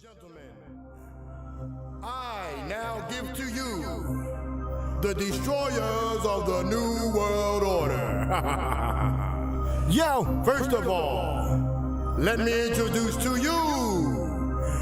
Gentlemen, I now give to you the destroyers of the New World Order. Yo, first of all, let me introduce to you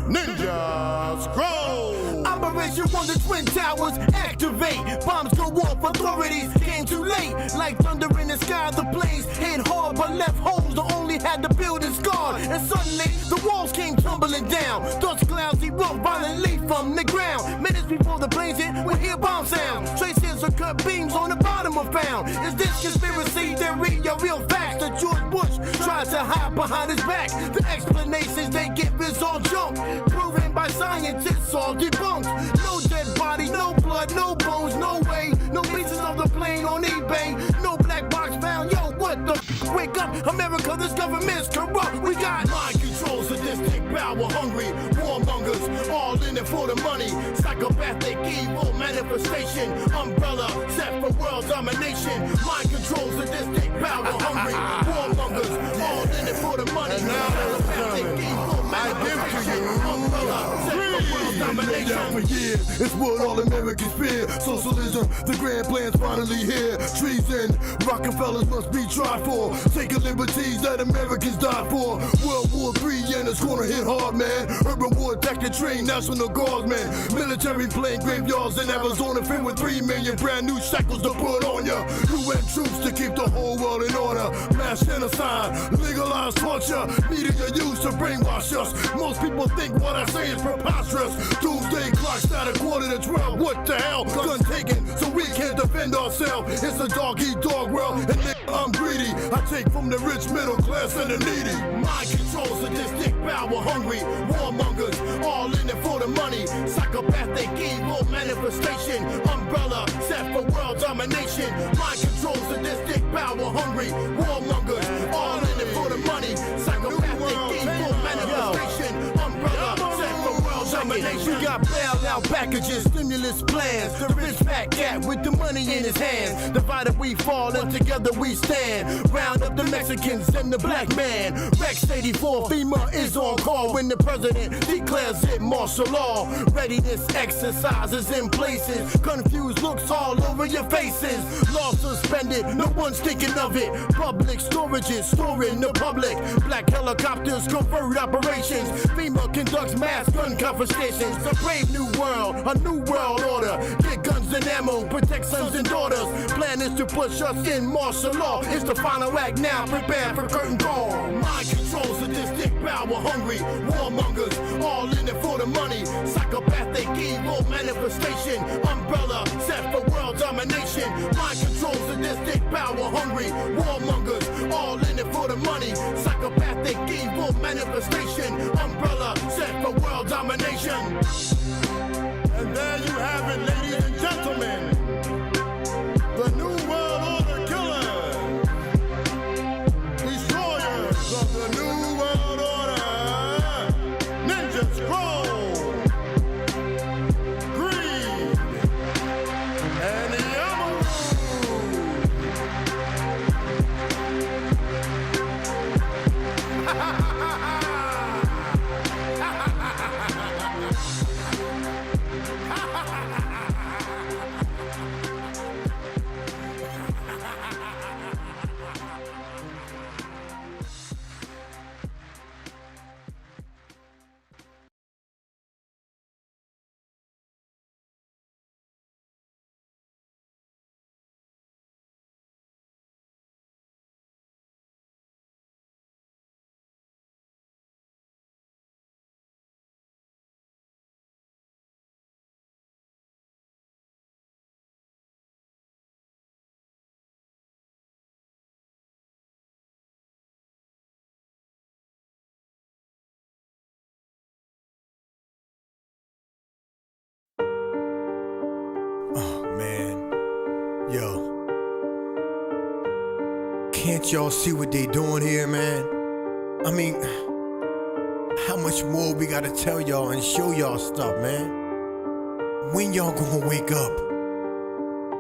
Ninja Scroll. Operation when the Twin Towers activate. Bombs go off, authorities came too late. Like thunder in the sky, the planes hit hard but left holes. The only had the building scarred. And suddenly the walls came tumbling down. Dust clouds erupt violently from the ground. Minutes before the planes hit, we hear bomb sound. Traces of cut beams on the bottom are found. Is this conspiracy theory or real facts that George Bush tries to hide behind his back? The explanations they give is all junk, proven by scientists, all debunked. No dead body, no blood, no bones, no way. No pieces of the plane on eBay. No black box found. Yo, what the wake up, America, this government's corrupt. We got mind control, sadistic, power hungry warmongers, all in it for the money. Psychopathic, evil manifestation, umbrella set for world domination. Mind control, sadistic, power hungry warmongers, all in it for the money. Psychopathic, evil manifestation, umbrella set for world domination. For years, it's what all Americans fear. Socialism, the grand plan's finally here. Treason, Rockefellers must be tried for. Taking liberties that Americans died for. World War III and it's gonna hit hard, man. Urban war tactic train, National Guardsmen. Military plane graveyards in Arizona filled with 3 million brand new shackles to put on ya. UN troops to keep the whole world in order. Mass genocide, legalized torture. Media used to brainwash us. Most people think what I say is preposterous. Doomsday clock's at 11:45. What the hell? Gun taken, so we can't defend ourselves. It's a dog-eat-dog world, and nigga, I'm greedy. I take from the rich, middle class, and the needy. Mind control, sadistic, power hungry warmongers, all in it for the money. Psychopathic, evil manifestation, umbrella set for world domination. Mind control, sadistic, power hungry warmongers, all in it for the money. Psychopathic, evil manifestation, umbrella set for world domination. We got bailout packages, stimulus plans. The rich fat cat with the money in his hands. Divided we fall and together we stand. Round up the Mexicans and the black man. Rex 84, FEMA is on call when the president declares it martial law. Readiness exercises in places. Confused looks all over your faces. Law suspended, no one's thinking of it. Public storages, storing the public. Black helicopters convert operations. FEMA conducts mass gun confiscations. A brave new world, a new world order. Get guns and ammo, protect sons and daughters. Plan is to push us in martial law. It's the final act now, prepare for curtain call. Mind control, sadistic, power hungry warmongers, all in it for the money. Psychopathic, evil manifestation, umbrella set for world domination. Mind control, sadistic, power hungry warmongers, all in it for the money. Psychopathic, evil manifestation, umbrella set for world domination. And there you have it, ladies and gentlemen, the New World Order killers, destroyers of the New World Order, Ninja Scroll, Greed, and Yamaru. Man, yo, can't y'all see what they doing here, man? I mean, how much more we gotta tell y'all and show y'all stuff, man? When y'all gonna wake up?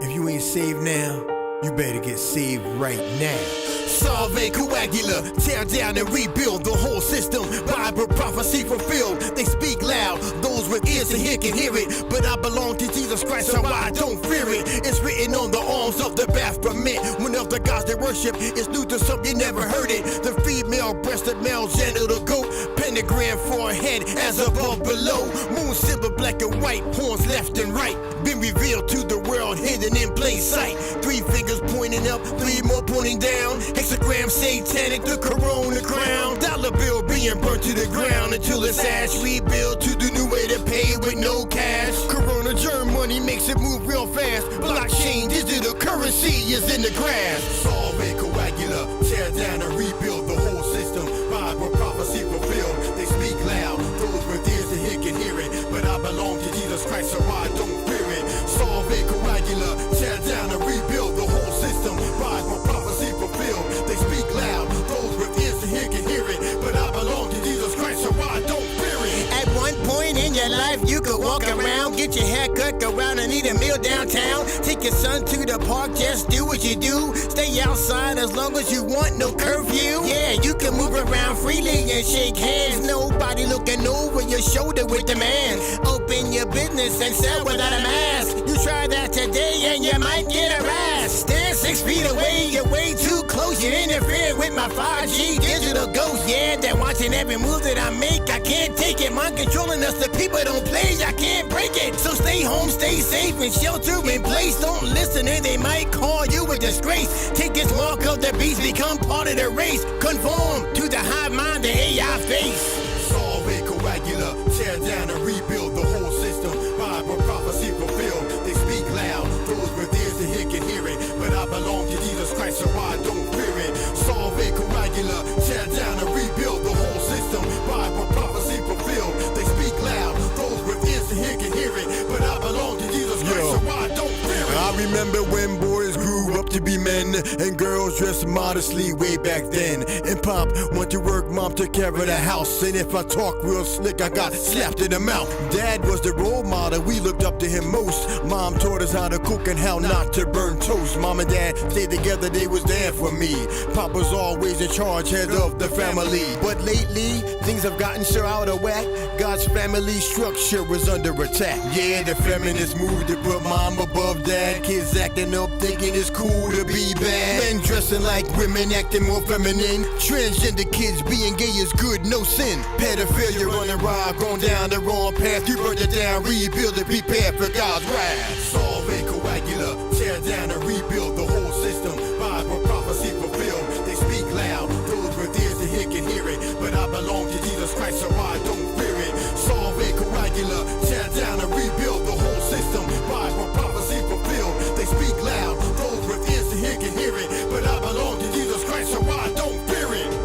If you ain't saved now, You better get saved right now. Solve and coagula, tear down and rebuild the whole system. Bible prophecy fulfilled. They speak loud, those with ears to hear can hear it. But I belong to Jesus Christ, so I don't fear it. It's written on the arms of the Baphomet. One of the gods they worship is new to some, you never heard it. The female-breasted male genital goat, pentagram forehead as above below. Moon silver, black and white, horns left and right. Been revealed to the world, hidden in plain sight. 3 fingers pointing up, 3 more pointing down. Hexagram satanic, the corona crown. Dollar bill being burnt to the ground until it's ash. Rebuild to the new way to pay with no cash. Corona germ money makes it move real fast. Blockchain, digital currency is in the grass. Solve and coagula, tear down and rebuild the whole system. Bible prophecy fulfilled. They speak loud, those with ears to hear can hear it. But I belong to Jesus Christ, so I don't fear it. Solve and coagula, tear down and rebuild the whole system. Bible prophecy fulfilled. They speak loud, those with ears to hear can hear it. But I belong to Jesus Christ, so I don't fear it. At one point in your life, you could walk around, get your hair cut, go around and eat a meal downtown. Take your son to the park, just do what you do. Stay outside as long as you want, no curfew. Yeah, you can move around freely and shake hands. Nobody looking over your shoulder with demands. Open your business and sell without a mask. You try that today and you might get harassed. Stand 6 feet away, you're way too close. You interfere with my 5G digital ghost. Yeah, they're watching every move that I make. I can't take it, mind controlling us. The people don't play, I can't break it. So stay home, stay safe and shelter in place. Don't listen and they might call you a disgrace. Take this mark of the beast, become part of the race. Conform to the hive mind, the AI face. Solve and coagula, tear down and rebuild the whole system. Bible prophecy fulfilled. They speak loud, those with ears to hear can hear it. But I belong to Jesus Christ, so I don't fear it. Solve and coagula, tear down and rebuild the whole system. Bible prophecy fulfilled. They speak loud, those with ears to hear can hear it. But I belong to Jesus Christ, so I don't fear it. I remember when boys grew up to be men and girls dressed modestly way back then. And Pop went to work, Mom took care of the house. And if I talk real slick, I got slapped in the mouth. Dad was the role model, we looked up to him most. Mom taught us how to cook and how not to burn toast. Mom and Dad stayed together, they was there for me. Pop was always in charge, head of the family. But lately, things have gotten so out of whack. God's family structure was under attack. Yeah, the feminists moved to put Mom above Dad. Kids acting up, thinking it's cool to be bad. Men dressing like women, acting more feminine. Transgender kids being gay is good, no sin. Pedophilia running wild, going down the wrong path. You burn it down, rebuild it, prepare for God's wrath. Solve and coagula, tear down and rebuild the whole system. Bible prophecy fulfilled. They speak loud, those with ears to hear can hear it. But I belong to Jesus Christ, so I don't fear it. Solve and coagula, tear down and rebuild the whole system. Bible prophecy fulfilled. They speak loud, those with ears to hear can hear it. But I belong to Jesus Christ, so I don't fear it.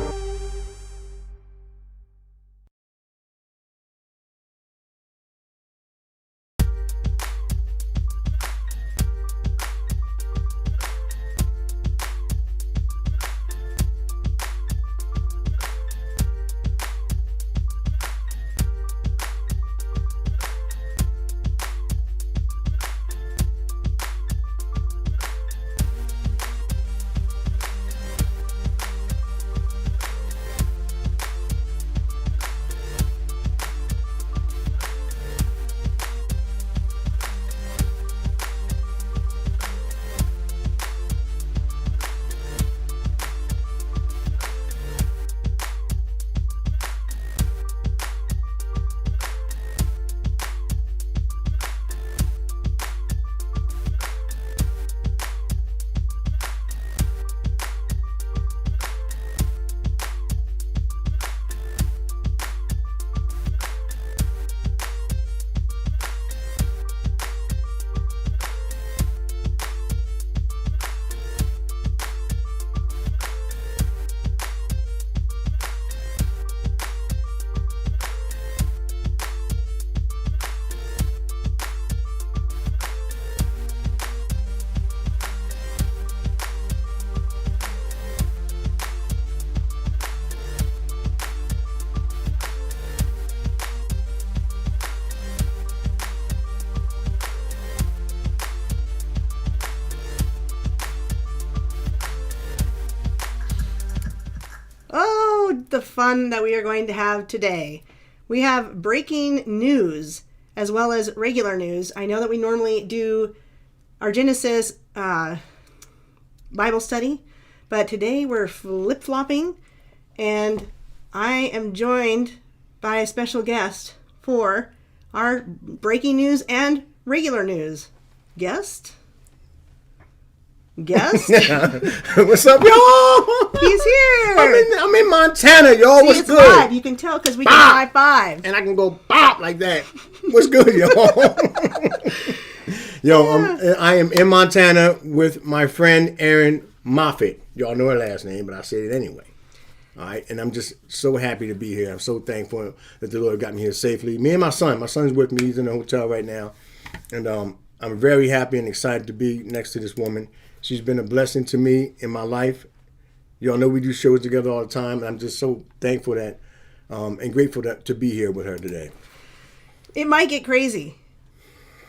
of the fun that we are going to have today. We have breaking news as well as regular news. I know that we normally do our Genesis Bible study, but today we're flip-flopping, and I am joined by a special guest for our breaking news and regular news. Guest? What's up, y'all? He's here. I'm in Montana, y'all. See, What's it's good? live. You can tell because we can high five. And I can go pop like that. What's good, y'all? I am in Montana with my friend Erin Moffett. Y'all know her last name, but I said it anyway. All right, and I'm just so happy to be here. I'm so thankful that the Lord got me here safely. Me and my son. My son's with me. He's in the hotel right now. And I'm very happy and excited to be next to this woman. She's been a blessing to me in my life. Y'all know we do shows together all the time. And I'm just so thankful that and grateful to be here with her today. It might get crazy.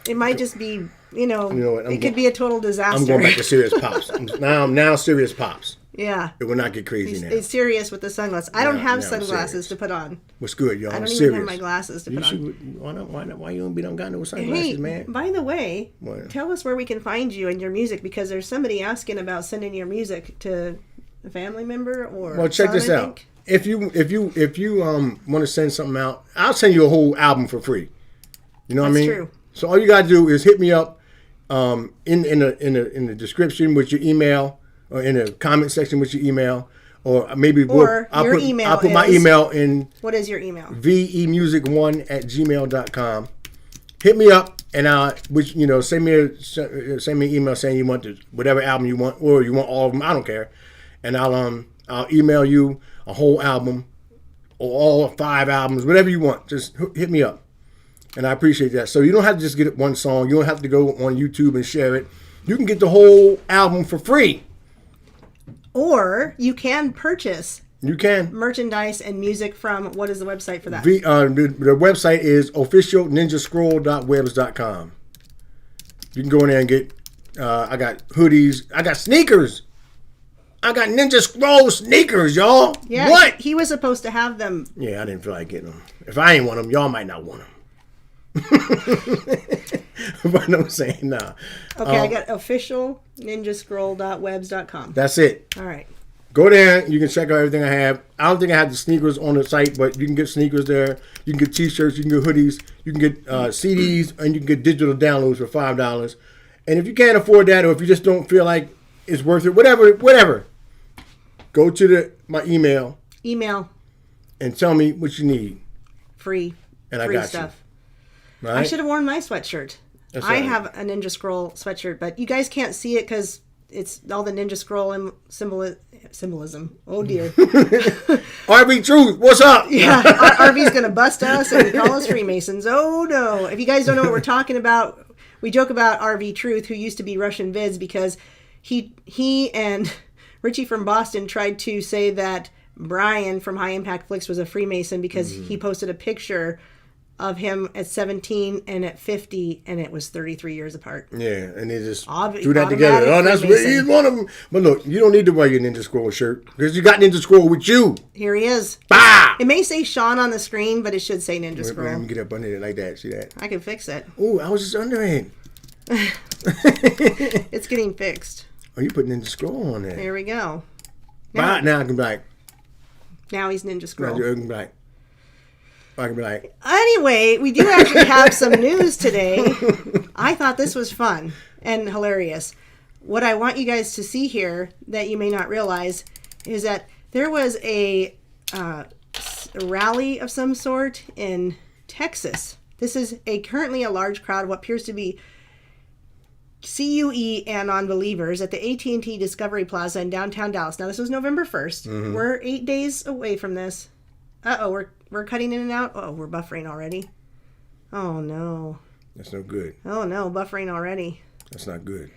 It might just be, it could be a total disaster. I'm going back to serious pops. Now serious pops. Yeah. It will not get crazy now. It's serious with the sunglasses. I don't have sunglasses to put on. What's good, y'all? I don't serious. even have my glasses to put on. Why you don't got no sunglasses, man? By the way, tell us where we can find you and your music, because there's somebody asking about sending your music to a family member or. Well, check this out. If you want to send something out, I'll send you a whole album for free. You know what I mean? That's true. So all you gotta do is hit me up in the description with your email, or in the comment section with your email, or maybe I'll put my email in. What is your email? vemusic1@gmail.com. Hit me up and send me an email saying you want whatever album you want, or you want all of them. I don't care, and I'll email you a whole album or all 5 albums, whatever you want. Just hit me up, and I appreciate that. So you don't have to just get one song. You don't have to go on YouTube and share it. You can get the whole album for free. Or you can purchase merchandise and music from, what is the website for that? The website is officialninjascroll.webs.com. You can go in there and get, I got hoodies, I got sneakers. I got Ninja Scroll sneakers, y'all. Yeah, what? He was supposed to have them. Yeah, I didn't feel like getting them. If I ain't want them, y'all might not want them. But I'm saying, nah. Okay, I got officialninjascroll.webs.com. That's it. All right. Go there. You can check out everything I have. I don't think I have the sneakers on the site, but you can get sneakers there. You can get T-shirts. You can get hoodies. You can get CDs, and you can get digital downloads for $5. And if you can't afford that, or if you just don't feel like it's worth it, whatever, go to my email, and tell me what you need. Free. And free I got stuff. You. Right? I should have worn my sweatshirt. That's I right. have a Ninja Scroll sweatshirt, but you guys can't see it because it's all the Ninja Scroll symbolism. Oh dear. RV Truth, what's up? Yeah, RV's gonna bust us and call us Freemasons. Oh no! If you guys don't know what we're talking about, we joke about RV Truth, who used to be Russian Vids, because he and Richie from Boston tried to say that Brian from High Impact Flicks was a Freemason because he posted a picture of him at 17 and at 50, and it was 33 years apart. Yeah, and they just threw that together. Oh, that's what he's one of them. But look, you don't need to wear your Ninja Scroll shirt because you got Ninja Scroll with you. Here he is. Bah! It may say Shawn on the screen, but it should say Ninja Scroll. Let me get up under it like that. See that? I can fix it. Oh, I was just under it. It's getting fixed. Oh, you put Ninja Scroll on there. There we go. Now I can be like. Now he's Ninja Scroll. I can be like. Anyway, we do actually have some news today. I thought this was fun and hilarious. What I want you guys to see here that you may not realize is that there was a rally of some sort in Texas. This is currently a large crowd of what appears to be CUE and non-believers at the AT&T Discovery Plaza in downtown Dallas. Now, this was November 1st. Mm-hmm. We're 8 days away from this. We're cutting in and out. Oh, we're buffering already. Oh, no. That's no good. Oh, no, buffering already. That's not good.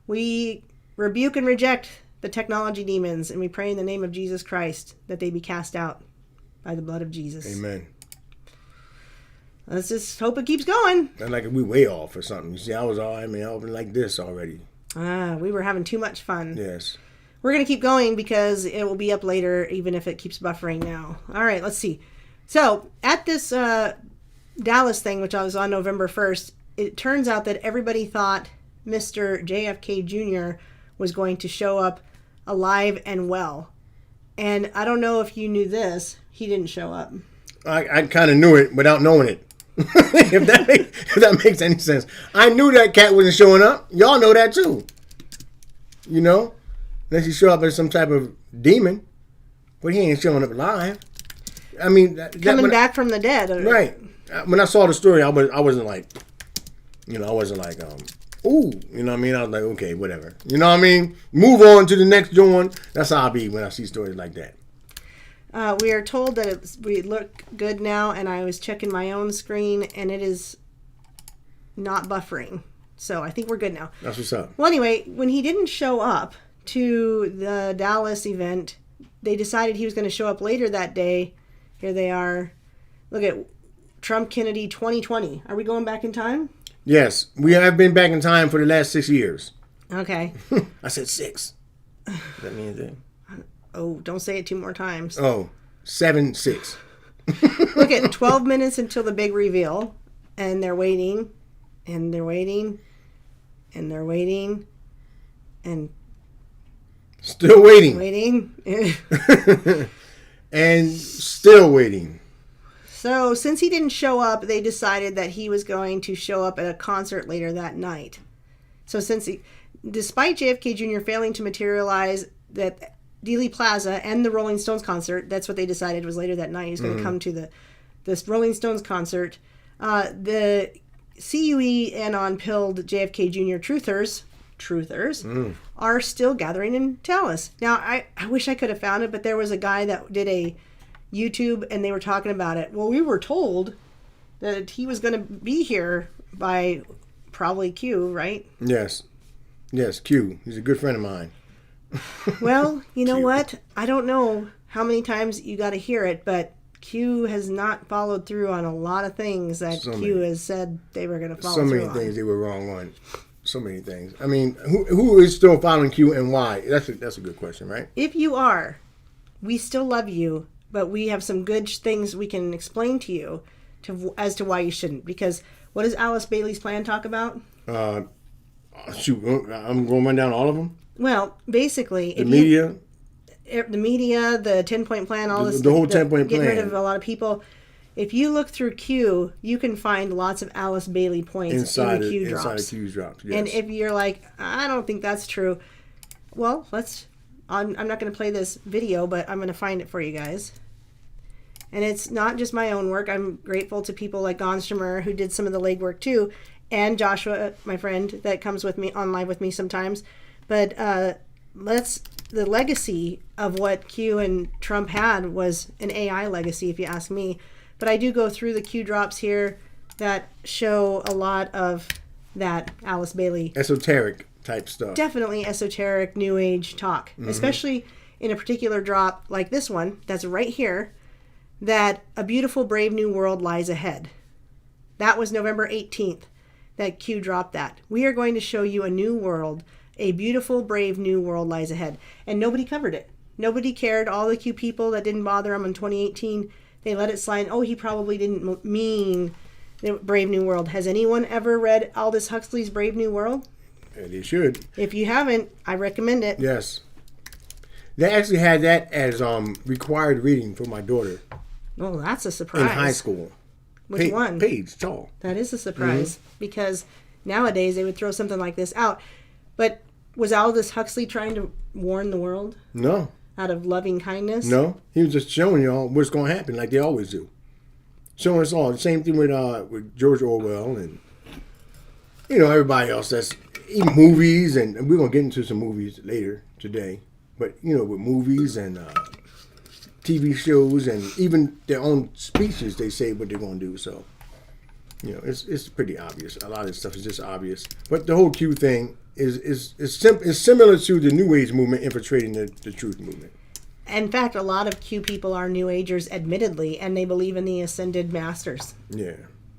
We rebuke and reject the technology demons, and we pray in the name of Jesus Christ that they be cast out by the blood of Jesus. Amen. Let's just hope it keeps going. Not like we way off or something. You see, I was like this already. We were having too much fun. Yes. we're going to keep going because it will be up later, even if it keeps buffering now. All right, let's see. So at this Dallas thing, which I was on November 1st, it turns out that everybody thought Mr. JFK Jr. was going to show up alive and well. And I don't know if you knew this. He didn't show up. I kind of knew it without knowing it. if that makes any sense. I knew that cat wasn't showing up. Y'all know that too. You know? Unless he show up as some type of demon. But he ain't showing up alive. I mean... Coming back from the dead. Right. When I saw the story, I wasn't like... You know, I wasn't like... Ooh, you know what I mean? I was like, okay, whatever. You know what I mean? Move on to the next joint. That's how I be when I see stories like that. We are told that we look good now, and I was checking my own screen, and it is not buffering. So I think we're good now. That's what's up. Well, anyway, when he didn't show up to the Dallas event, they decided he was going to show up later that day. Here they are. Look at Trump Kennedy 2020. Are we going back in time? Yes, we have been back in time for the last 6 years. Okay. I said 6. Does that mean anything? Oh, don't say it 2 more times. Oh, 7, 6. Look at 12 minutes until the big reveal. And they're waiting. And they're waiting. And they're waiting. And... Still waiting. Waiting. And still waiting. So, since he didn't show up, they decided that he was going to show up at a concert later that night. So, despite JFK Jr. failing to materialize that Dealey Plaza and the Rolling Stones concert, that's what they decided was later that night. He was going to come to this Rolling Stones concert. The CUE and on-pilled JFK Jr. truthers are still gathering in Dallas. Now, I wish I could have found it, but there was a guy that did a YouTube and they were talking about it. Well, we were told that he was going to be here by probably Q, right? Yes, Q. He's a good friend of mine. Well, you know what? I don't know how many times you got to hear it, but Q has not followed through on a lot of things that Q has said they were going to follow through on. So many things they were wrong on. So many things. I mean, who is still following Q and why? That's a good question, right? If you are, we still love you, but we have some good things we can explain to you as to why you shouldn't. Because what does Alice Bailey's plan talk about? Shoot, I'm going to run down all of them. Well, basically, the media, the 10-point plan, all this, the whole 10-point plan, getting rid of a lot of people. If you look through Q, you can find lots of Alice Bailey points inside the Q drops. Inside Q drops, yes. And if you're like, I don't think that's true, well, I'm not going to play this video, but I'm going to find it for you guys. And it's not just my own work. I'm grateful to people like Gonstremer who did some of the legwork too, and Joshua, my friend, that comes with me on live with me sometimes. But the legacy of what Q and Trump had was an AI legacy, if you ask me. But I do go through the Q drops here that show a lot of that Alice Bailey. Esoteric type stuff. Definitely esoteric, new age talk. Mm-hmm. Especially in a particular drop like this one, that's right here, that a beautiful, brave new world lies ahead. That was November 18th that Q dropped that. We are going to show you a new world. A beautiful, brave new world lies ahead. And nobody covered it. Nobody cared. All the Q people that didn't bother him in 2018, they let it slide. Oh, he probably didn't mean the Brave New World. Has anyone ever read Aldous Huxley's Brave New World? Yeah, they should. If you haven't, I recommend it. Yes. They actually had that as required reading for my daughter. Oh, that's a surprise. In high school. Which one? Paige Tall. That is a surprise. Mm-hmm. Because nowadays they would throw something like this out. But was Aldous Huxley trying to warn the world? No. Out of loving kindness? No. He was just showing y'all what's going to happen like they always do. Showing us all. The same thing with George Orwell and, everybody else. That's even movies. And we're going to get into some movies later today. But, with movies and TV shows and even their own speeches, they say what they're going to do. So, it's pretty obvious. A lot of this stuff is just obvious. But the whole Q thing is similar to the New Age movement infiltrating the truth movement. In fact, a lot of Q people are New Agers, admittedly, and they believe in the ascended masters. Yeah.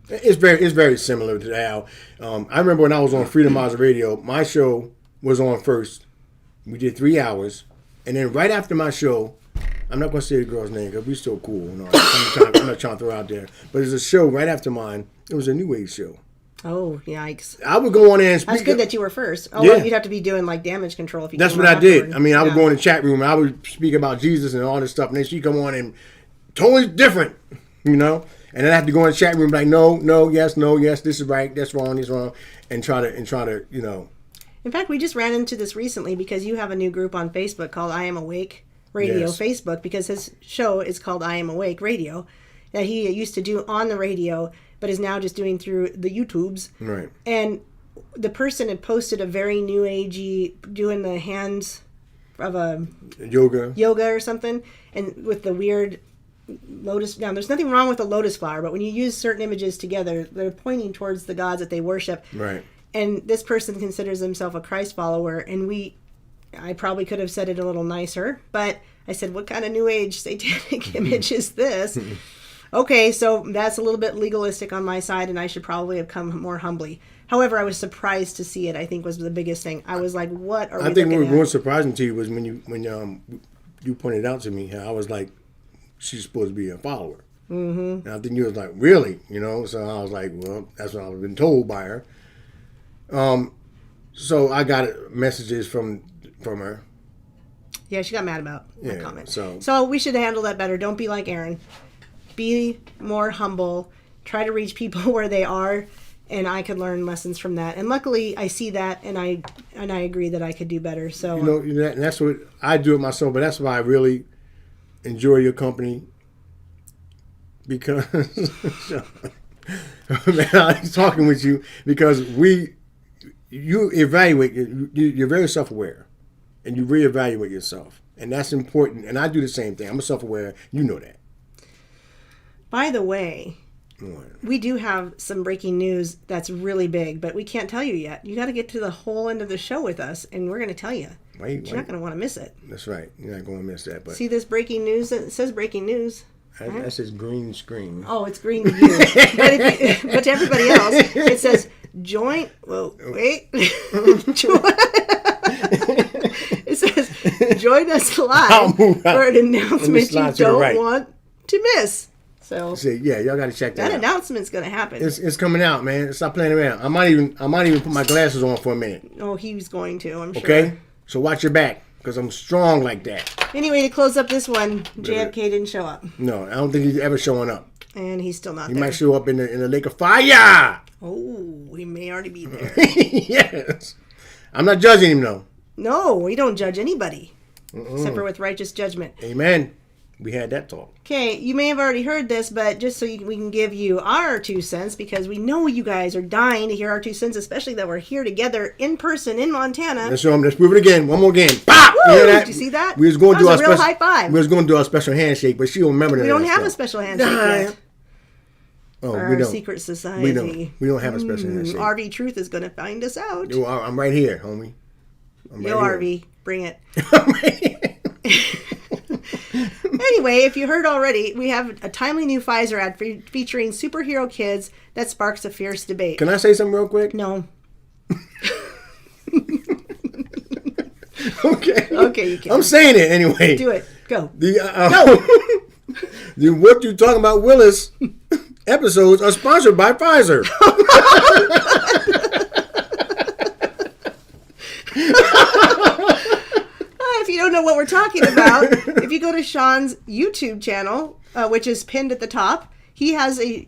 It's very similar to how I remember when I was on Freedom Miles Radio, my show was on first. We did 3 hours. And then right after my show, I'm not going to say the girl's name because we're still cool. I'm not trying to throw out there. But there's a show right after mine. It was a New Age show. Oh, yikes. I would go on there and speak. That's good that you were first. Oh, Yeah. well, you'd have to be doing like damage control if you That's came what on I did. afterward. I mean, I would Yeah. go in the chat room and I would speak about Jesus and all this stuff. And then she'd come on and totally different, you know? And then I have to go in the chat room like, no, yes, this is right, that's wrong, this is wrong. And try to, you know. In fact, we just ran into this recently because you have a new group on Facebook called I Am Awake Radio Yes. Facebook, because his show is called I Am Awake Radio that he used to do on the radio but is now just doing through the YouTubes. Right. And the person had posted a very new agey doing the hands of a yoga or something, and with the weird lotus. Now, there's nothing wrong with a lotus flower, but when you use certain images together, they're pointing towards the gods that they worship. Right. And this person considers himself a Christ follower, and I probably could have said it a little nicer, but I said, what kind of new age satanic image is this? Okay, so that's a little bit legalistic on my side, and I should probably have come more humbly. However, I was surprised to see it, I think was the biggest thing. I was like, what are we I think looking what was at? more surprising to you was when you pointed out to me how I was like, she's supposed to be a follower. Mm-hmm. And I think you was like, really? You know? So I was like, well, that's what I've been told by her. So I got messages from her. Yeah, she got mad about my Yeah, comment. so we should handle that better. Don't be like Erin. Be more humble. Try to reach people where they are, and I could learn lessons from that. And luckily, I see that, and I agree that I could do better. So and that's what I do it myself. But that's why I really enjoy your company, because man, I like talking with you because you evaluate. You're very self-aware, and you reevaluate yourself, and that's important. And I do the same thing. I'm self-aware. You know that. by the way, we do have some breaking news that's really big, but we can't tell you yet. You got to get to the whole end of the show with us, and we're going to tell you. You're not going to want to miss it. That's right. You're not going to miss that. But See this breaking news? It says breaking news. that's his green screen. Oh, it's green to you. But to everybody else, it says join. Whoa, wait. It says join us live for an announcement you don't want to miss. So Yeah, y'all got to check that that out. announcement's going to happen. It's coming out, man. Stop playing around. I might even put my glasses on for a minute. Oh, he's going to, I'm sure. Okay? So watch your back, because I'm strong like that. Anyway, to close up this one, JFK didn't show up. No, I don't think he's ever showing up. And he's still not He there. might show up in the lake of fire. Oh, he may already be there. Yes. I'm not judging him, though. No, we don't judge anybody. Except for with righteous judgment. Amen. We had that talk. Okay, you may have already heard this, but just so we can give you our 2 cents, because we know you guys are dying to hear our 2 cents, especially that we're here together in person in Montana. Let's prove it again. One more game. Pop! Woo! You hear that? Did you see that? We was going to That do was our a real special high five. We was going to do our special handshake, but she don't remember that. We don't have stuff. a special handshake yet. Oh, For we our don't. secret society. We don't have a special handshake. RV Truth is going to find us out. Yo, I'm right here, homie. Yo, right RV, bring it. here. Anyway, if you heard already, we have a timely new Pfizer ad featuring superhero kids that sparks a fierce debate. Can I say something real quick? No. Okay. Okay, you can. I'm saying it anyway. Do it. Go. The What You Talking About Willis episodes are sponsored by Pfizer. If you don't know what we're talking about, if you go to Shawn's YouTube channel, which is pinned at the top, he has a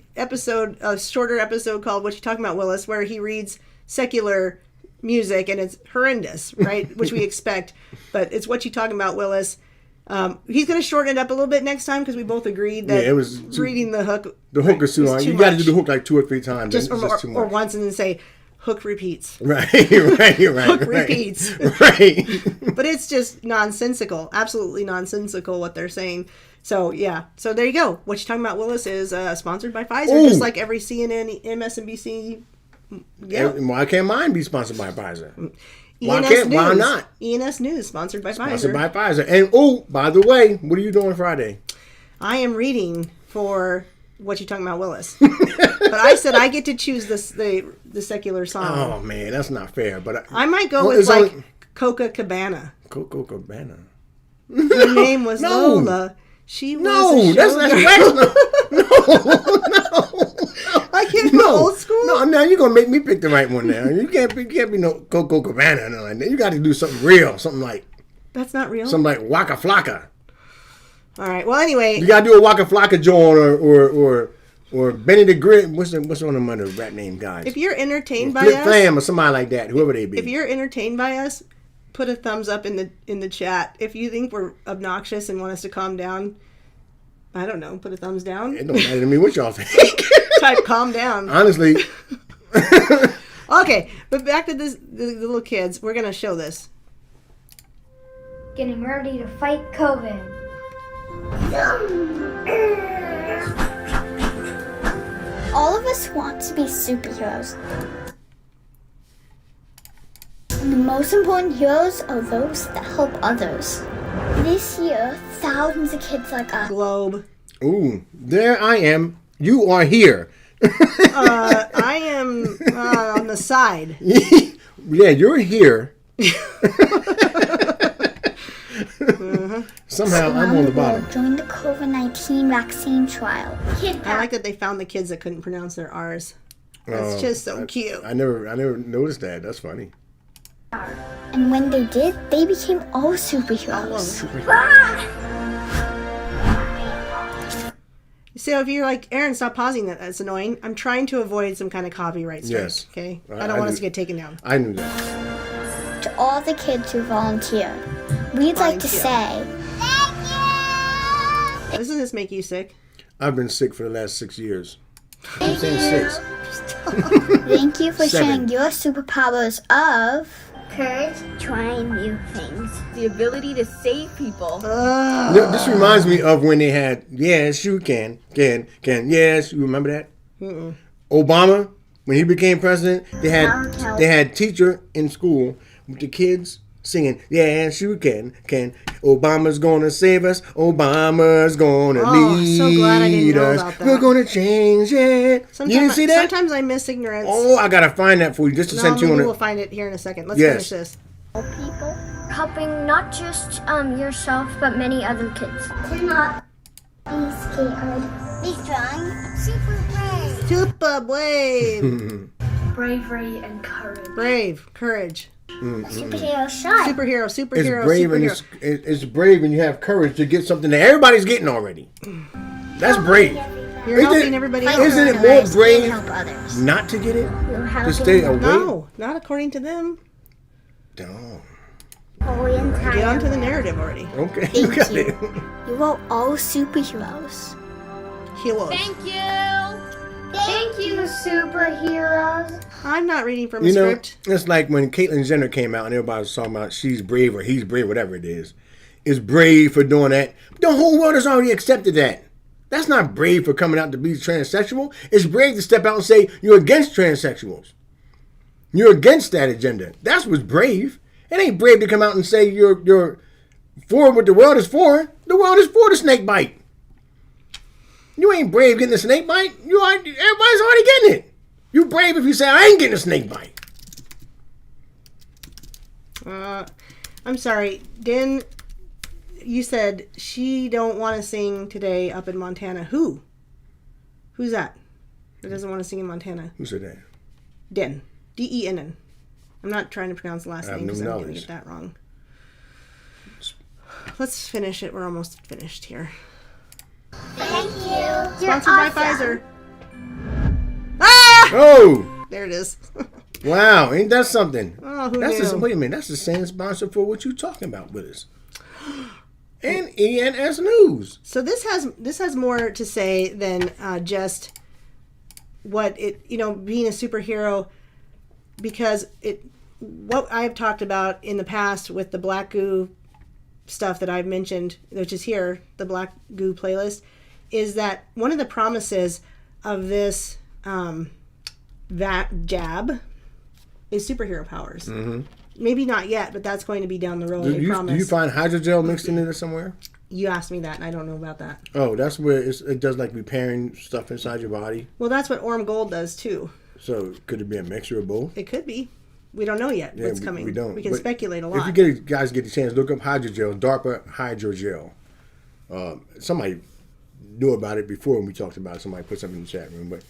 shorter episode called What You Talking About, Willis, where he reads secular music, and it's horrendous, right? Which we expect, but it's What You Talking About, Willis. He's going to shorten it up a little bit next time because we both agreed that it was reading the hook. The hook is too long. You got to do the hook like 2 or 3 times. Just It's just too much. or once and then say, hook repeats. Right. Hook repeats. Right. But it's just nonsensical, absolutely nonsensical what they're saying. So, yeah. So there you go. What You Talking About, Willis is sponsored by Pfizer, just like every CNN, MSNBC. Yeah. Why can't mine be sponsored by Pfizer? Why News. not? ENS News, sponsored by Sponsored Pfizer. by Pfizer. And, by the way, what are you doing Friday? I am reading for What You Talking About, Willis. But I said I get to choose the secular song. Oh, man, that's not fair. But I might go with, Coca Cabana. Coca Cabana. Her name was No. Lola. She was No, a that's showgirl. no. I can't go old school. No, now you're gonna make me pick the right one now. You can't be no Coco Cabana or nothing like that. You got to do something real, something like Waka Flocka. All right. Well, anyway, You got to do a Waka Flocka Joan or Benny the Grit. What's one of them other rat name guys? if you're entertained by Flip us, Flam or somebody like that, whoever they be. if you're entertained by us, put a thumbs up in the chat. If you think we're obnoxious and want us to calm down, I don't know, put a thumbs down. It don't matter to me what y'all think. Type calm down. Honestly, Okay, but back to the little kids. We're gonna show this. Getting ready to fight COVID. All of us want to be superheroes. And the most important heroes are those that help others. This year, thousands of kids like us. Globe. ooh, there I am. You are here. I am on the side. Yeah, you're here. Somehow I'm on the bottom. Join the COVID-19 vaccine trial. I like that they found the kids that couldn't pronounce their R's. That's just so cute. I never noticed that. That's funny. And when they did, they became all superheroes. So if you're like, Erin, stop pausing that. That's annoying. I'm trying to avoid some kind of copyright strike. Yes. Okay? I I don't want us knew- to get taken down. I knew that. To all the kids who volunteered, we'd like to say, Doesn't this make you sick? I've been sick for the last 6 years. I'm saying 6. thank you for 7. sharing your superpowers of Courage, trying new things. The ability to save people. This reminds me of when they had, yes, you can, yes, you remember that? Obama, when he became president, they had teacher in school with the kids singing, yes, you can. Obama's gonna save us. Obama's gonna lead so glad I didn't know us. about that. We're gonna change it. You didn't see that? Sometimes I miss ignorance. Oh, I gotta find that for you just to no, send you maybe on it. we'll find it here in a second. Let's Yes. finish this. People helping not just yourself, but many other kids. to not be scared. Be strong. Super brave. Super brave. Bravery and courage. Brave. Courage. Superhero shot. Superhero. It's Superhero. brave superhero. and it's brave and you have courage to get something that everybody's getting already. That's brave. You're helping everybody else. Isn't it more brave help others. not to get it? To stay away? No, not according to them. No. Get onto the narrative already. Okay, you got you. it. You are all superheroes. Heroes. Thank you, superheroes. I'm not reading from a You know, script. it's like when Caitlyn Jenner came out and everybody was talking about she's brave or he's brave, whatever it is. Is brave for doing that. The whole world has already accepted that. That's not brave for coming out to be transsexual. It's brave to step out and say you're against transsexuals. You're against that agenda. That's what's brave. It ain't brave to come out and say you're for what the world is for. The world is for the snake bite. You ain't brave getting a snake bite. Everybody's already getting it. You brave if you say I ain't getting a snake bite. I'm sorry. Din, you said she don't want to sing today up in Montana. Who? Who's that? That doesn't want to sing in Montana? Who said that? Den. D-E-N-N. I'm not trying to pronounce the last I have name no because I'm going to knowledge. get that wrong. Let's finish it. We're almost finished here. Thank you. Sponsored by Pfizer. Ah! Oh, There it is. wow. Ain't that something? Oh, who That's knew? wait a minute. That's the same sponsor for what you talking about with us. And ENS News. So this has more to say than just what it, being a superhero, because what I've talked about in the past with the Black Goo stuff that I've mentioned, which is here, the Black Goo playlist, is that one of the promises of this that jab is superhero powers. Mm-hmm. Maybe not yet, but that's going to be down the road. Do I you promise. find hydrogel mixed in there somewhere? You asked me that, and I don't know about that. Oh, that's where it does like repairing stuff inside your body. Well, that's what Orm Gold does too. So could it be a mixture of both? It could be. we don't know yet what's Yeah, coming. we don't. We can But speculate a lot. If you guys get the chance, look up hydrogel, DARPA hydrogel. Somebody knew about it before when we talked about it. Somebody put something in the chat room, but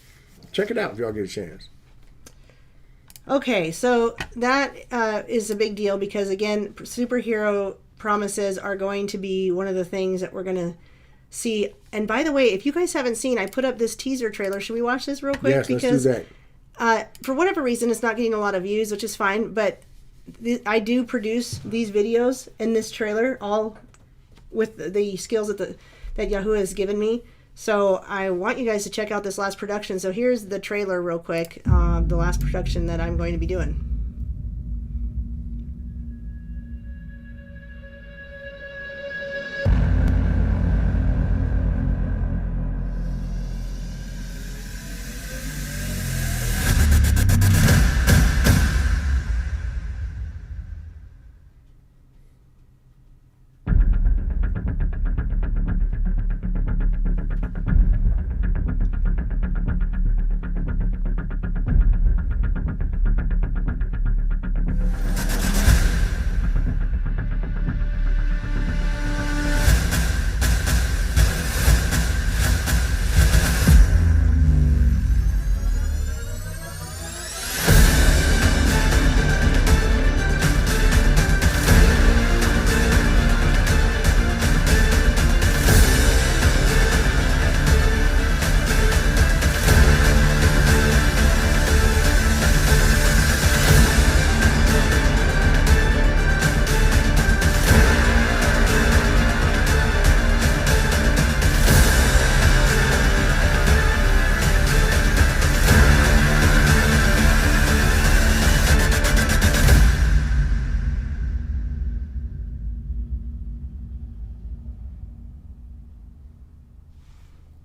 check it out if y'all get a chance. Okay, so that is a big deal because, again, superhero promises are going to be one of the things that we're going to see. And by the way, if you guys haven't seen, I put up this teaser trailer. Should we watch this real quick? Yes, because, let's do that. For whatever reason, it's not getting a lot of views, which is fine. But I do produce these videos in this trailer, all with the skills that Yahoo has given me. So I want you guys to check out this last production. So here's the trailer real quick, the last production that I'm going to be doing.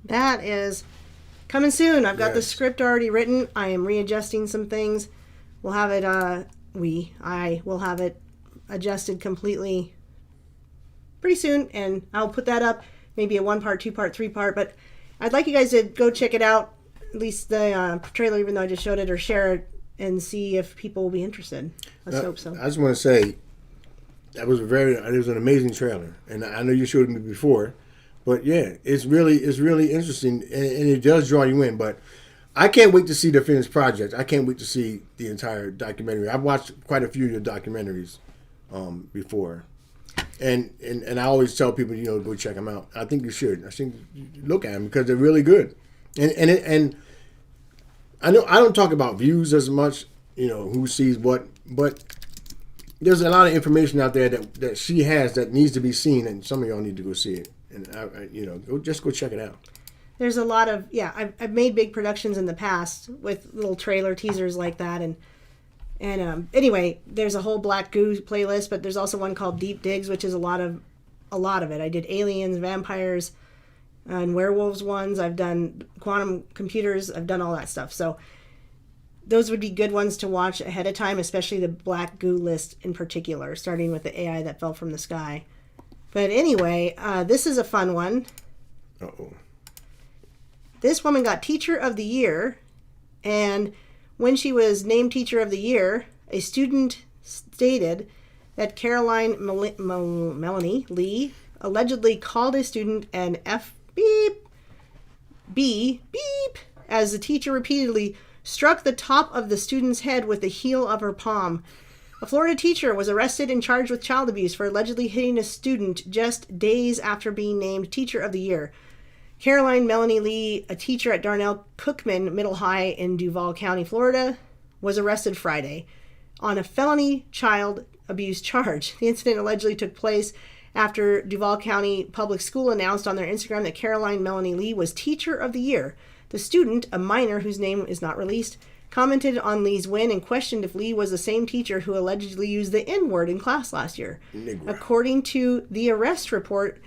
That is coming soon. I've got the script already written. I am readjusting some things. We'll have it, I will have it adjusted completely pretty soon, and I'll put that up, maybe a 1-part, 2-part, 3-part, but I'd like you guys to go check it out, at least the trailer, even though I just showed it, or share it and see if people will be interested. Let's hope so. I just want to say, it was an amazing trailer, and I know you showed me before, but yeah, it's really interesting, and it does draw you in. But I can't wait to see the finished project. I can't wait to see the entire documentary. I've watched quite a few of your documentaries before, and I always tell people, go check them out. I think you should. I think you look at them because they're really good, and I know I don't talk about views as much, who sees what, but there's a lot of information out there that she has that needs to be seen, and some of y'all need to go see it. And go check it out. There's a lot of I've made big productions in the past with little trailer teasers like that, and anyway, there's a whole Black Goo playlist, but there's also one called Deep Digs, which is a lot of it. I did aliens, vampires, and werewolves ones. I've done quantum computers. I've done all that stuff. So those would be good ones to watch ahead of time, especially the Black Goo list in particular, starting with the AI that fell from the sky. But anyway, this is a fun one. Uh-oh. This woman got Teacher of the Year, and when she was named Teacher of the Year, a student stated that Caroline Melanie Lee allegedly called a student an beep as the teacher repeatedly struck the top of the student's head with the heel of her palm. A Florida teacher was arrested and charged with child abuse for allegedly hitting a student just days after being named Teacher of the Year. Caroline Melanie Lee, a teacher at Darnell Cookman Middle High in Duval County, Florida, was arrested Friday on a felony child abuse charge. The incident allegedly took place after Duval County Public School announced on their Instagram that Caroline Melanie Lee was Teacher of the Year. The student, a minor whose name is not released, commented on Lee's win and questioned if Lee was the same teacher who allegedly used the N-word in class last year. Negro. According to the arrest report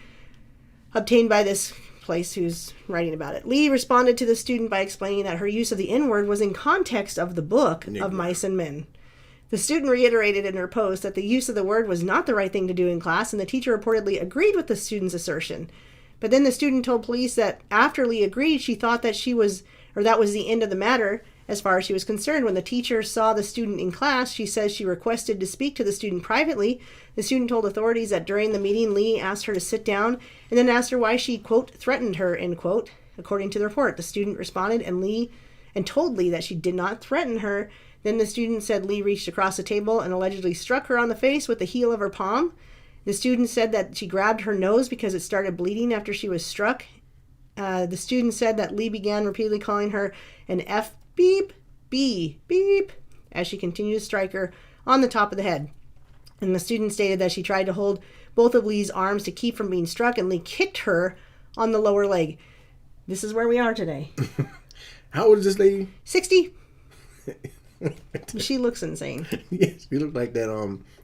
obtained by this place who's writing about it, Lee responded to the student by explaining that her use of the N-word was in context of the book Negro. Of Mice and Men. The student reiterated in her post that the use of the word was not the right thing to do in class, and the teacher reportedly agreed with the student's assertion. But then the student told police that after Lee agreed, she thought that that was the end of the matter, as far as she was concerned. When the teacher saw the student in class, she says she requested to speak to the student privately. The student told authorities that during the meeting, Lee asked her to sit down and then asked her why she, quote, threatened her, end quote. According to the report, the student responded and told Lee that she did not threaten her. Then the student said Lee reached across the table and allegedly struck her on the face with the heel of her palm. The student said that she grabbed her nose because it started bleeding after she was struck. The student said that Lee began repeatedly calling her an F beep, B beep, as she continued to strike her on the top of the head. And the student stated that she tried to hold both of Lee's arms to keep from being struck, and Lee kicked her on the lower leg. This is where we are today. How old is this lady? 60. She looks insane. Yes, you look like that.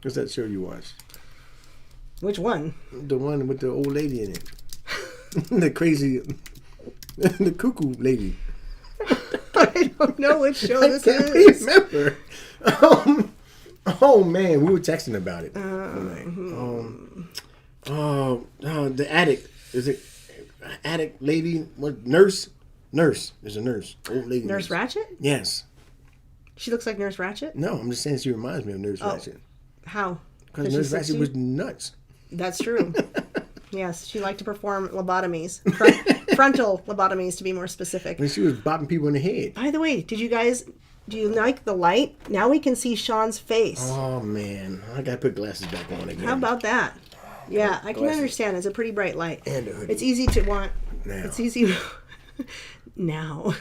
What's that show you watched? Which one? The one with the old lady in it. The crazy, the cuckoo lady. I don't know which show this I can't is. remember. Oh man, we were texting about it. The attic. Is it attic lady? What nurse? Nurse. There's a nurse. Old lady. Nurse Ratched? Yes. She looks like Nurse Ratched? No, I'm just saying she reminds me of Nurse Ratched. How? Because Nurse Ratched was nuts. That's true. Yes, she liked to perform lobotomies. Frontal lobotomies, to be more specific. When she was bopping people in the head. By the way, do you like the light? Now we can see Shawn's face. Oh, man. I got to put glasses back on again. How about that? Yeah, I can understand. It's a pretty bright light. And a hoodie. It's easy to want. Now. It's easy. Now.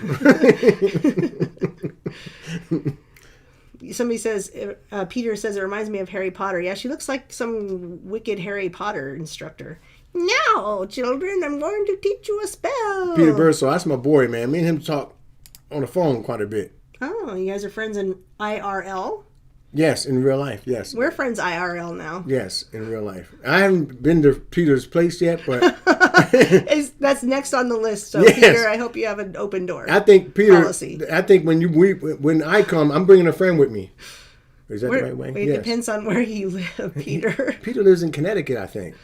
Somebody says, Peter says, it reminds me of Harry Potter. Yeah, she looks like some wicked Harry Potter instructor. Now, children, I'm going to teach you a spell. Peter Burso, that's my boy, man. Me and him talk on the phone quite a bit. Oh, you guys are friends in IRL? Yes, in real life, yes. We're friends IRL now. Yes, in real life. I haven't been to Peter's place yet, but... That's next on the list, so yes. Peter, I hope you have an open door. I think, Peter, policy. I think when I come, I'm bringing a friend with me. Is that the right way? It depends on where you live, Peter. Peter lives in Connecticut, I think.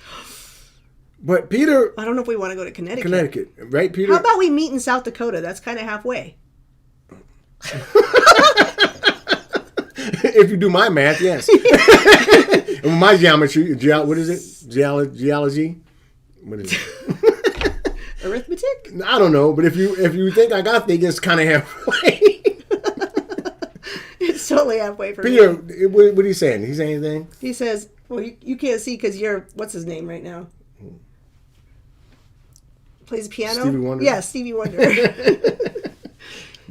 But Peter... I don't know if we want to go to Connecticut. Connecticut, right, Peter? How about we meet in South Dakota? That's kind of halfway. If you do my math, yes. And my geometry, what is it? Geology? What is it? Arithmetic? I don't know, but if you think I got things, it's kind of halfway. It's totally halfway for Peter, me. what are you saying? He saying anything? He says, well, you can't see because you're, what's his name right now? Plays piano? Stevie Wonder? Yeah, Stevie Wonder.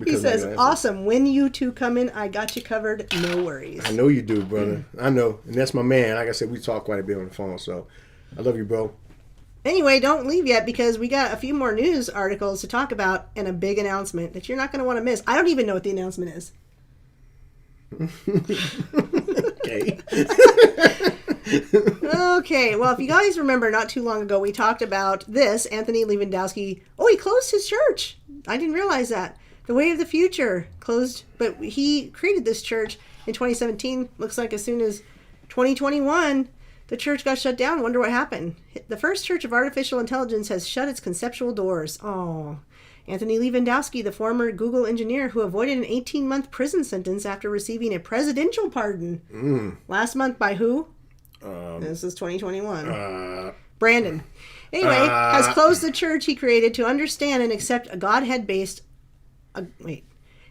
He says, awesome. When you two come in, I got you covered. No worries. I know you do, brother. I know. And that's my man. Like I said, we talk quite a bit on the phone, so I love you, bro. Anyway, don't leave yet because we got a few more news articles to talk about and a big announcement that you're not going to want to miss. I don't even know what the announcement is. Okay. Okay, well, if you guys remember, not too long ago, we talked about this. Anthony Lewandowski, he closed his church. I didn't realize that. The Way of the Future closed, but he created this church in 2017. Looks like as soon as 2021, the church got shut down. Wonder what happened. The first church of artificial intelligence has shut its conceptual doors. Oh, Anthony Lewandowski, the former Google engineer who avoided an 18-month prison sentence after receiving a presidential pardon. Last month by who? This is 2021. Brandon. Anyway, has closed the church he created to understand and accept a Godhead-based...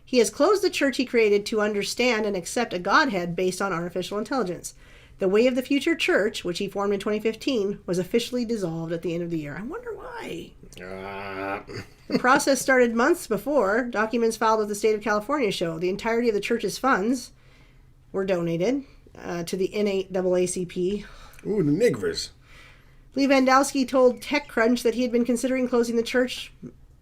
He has closed the church he created to understand and accept a Godhead based on artificial intelligence. The Way of the Future Church, which he formed in 2015, was officially dissolved at the end of the year. I wonder why. The process started months before. Documents filed with the state of California show the entirety of the church's funds were donated to the NAACP. Ooh, the niggers. Lewandowski told TechCrunch that he had been considering closing the church.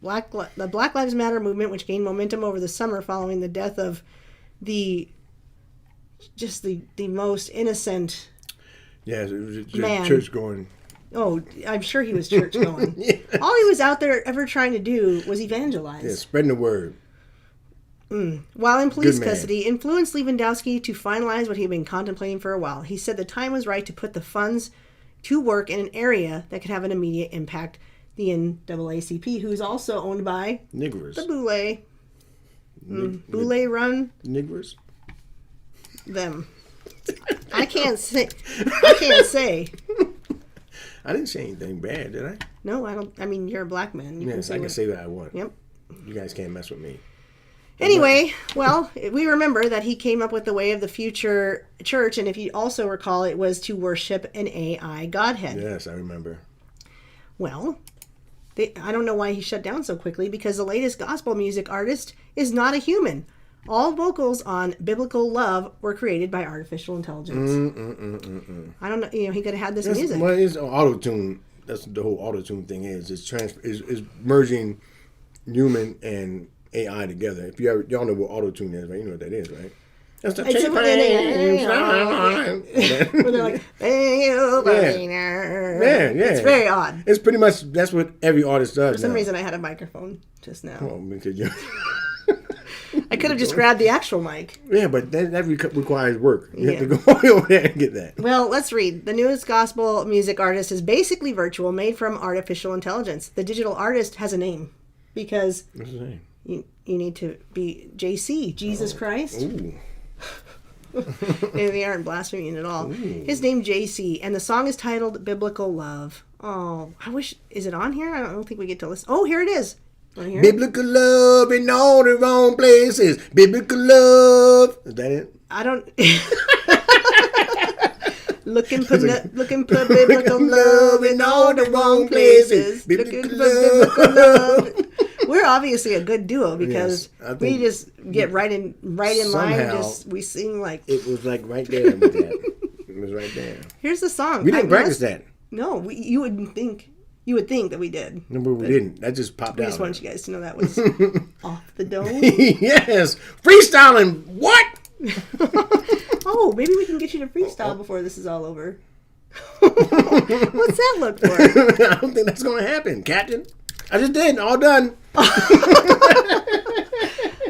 The Black Lives Matter movement, which gained momentum over the summer following the death of the most innocent man. Church going. Oh, I'm sure he was church going. Yeah. All he was out there ever trying to do was evangelize. Yeah, spreading the word. While in police custody, influenced Lewandowski to finalize what he had been contemplating for a while. He said the time was right to put the funds to work in an area that could have an immediate impact. The NAACP, who's also owned by niggers. the Boule. Boule Run. Niggers. Them. I can't say. I can't say. I didn't say anything bad, did I? No, I don't. I mean, you're a black man. You Yes, I can say what I want. Yep. You guys can't mess with me. Anyway, well, we remember that he came up with the way of the future church, and if you also recall, it was to worship an AI godhead. Yes, I remember. Well, I don't know why he shut down so quickly, because the latest gospel music artist is not a human. All vocals on Biblical Love were created by artificial intelligence. I don't know. He could have had this music. Well, it's auto-tune. That's the whole auto-tune thing is. It's merging human and AI together. If y'all know what auto-tune is, right? You know what that is, right? That's the Where they're like, thank you, yeah. It's very odd. It's pretty much, that's what every artist does. For some reason, I had a microphone just now. Oh, because you... I could have just grabbed the actual mic. Yeah, but that requires work. You have to go over there and get that. Well, let's read. The newest gospel music artist is basically virtual, made from artificial intelligence. The digital artist has a name because What's his name? You need to be JC, Jesus Christ. Ooh. They aren't blaspheming at all. Ooh. His name JC, and the song is titled Biblical Love. Oh, I wish, is it on here? I don't think we get to listen. Oh, here it is. Biblical love in all the wrong places. Biblical love. Is that it? I don't. Looking for biblical love in all the wrong places. Looking for biblical love. We're obviously a good duo because we just get right in line. We sing like it was like right there with that. It was right there. Here's the song. We didn't practice that. No, you would think that we did. No, but we didn't. That just popped out. I just wanted you guys to know that was off the dome. Yes, freestyling. What? Oh, maybe we can get you to freestyle before this is all over. What's that look for? I don't think that's going to happen, Captain. I just did. All done.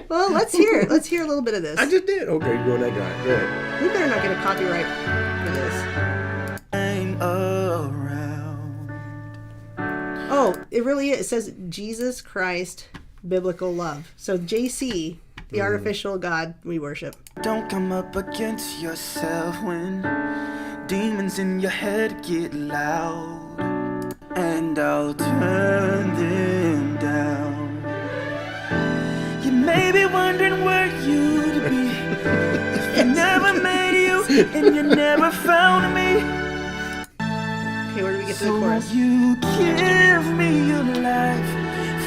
Well, let's hear it. Let's hear a little bit of this. I just did. Okay, you're going that guy. Go ahead. We better not get a copyright for this. I'm around. Oh, it really is. It says Jesus Christ, Biblical Love. So JC, the artificial God we worship. Don't come up against yourself when demons in your head get loud. And I'll turn them down. You may be wondering where you'd be if I never made you and you never found me. Okay, where do we get to the chorus? So you give me your life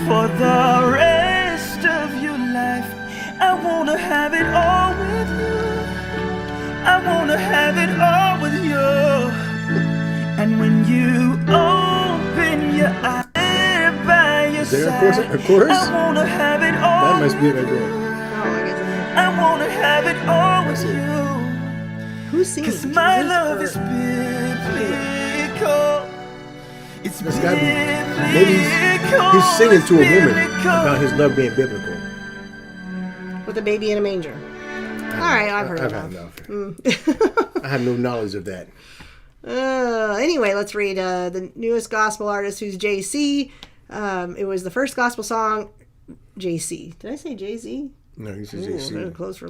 for the rest of your life. I wanna have it all with you. I wanna have it all with you. And when you open your eyes by your side, a chorus? I wanna have it all. That must be it right there. I wanna have it all with you. Who's singing? 'Cause my love is biblical. It's That's gotta be. Maybe he's singing to a woman about his love being biblical. With a baby in a manger. All right, I've heard enough. I have no knowledge of that. Anyway, let's read the newest gospel artist, who's JC. It was the first gospel song. JC. Did I say JZ? No, you said JC. Close for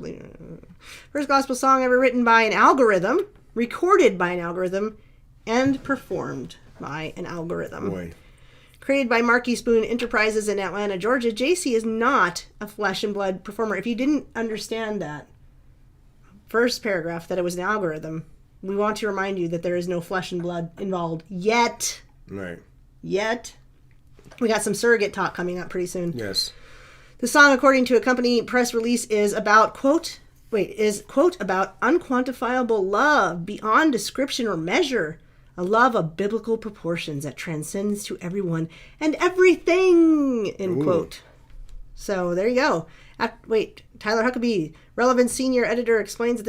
first gospel song ever written by an algorithm, recorded by an algorithm, and performed by an algorithm. Boy. Created by Marquis Spoon Enterprises in Atlanta, Georgia, JC is not a flesh and blood performer. If you didn't understand that first paragraph, that it was an algorithm, we want to remind you that there is no flesh and blood involved yet. Right. Yet. We got some surrogate talk coming up pretty soon. Yes. The song, according to a company press release, is about, quote, about unquantifiable love beyond description or measure. A love of biblical proportions that transcends to everyone and everything, end quote. So there you go. Tyler Huckabee, Relevant senior editor, explains that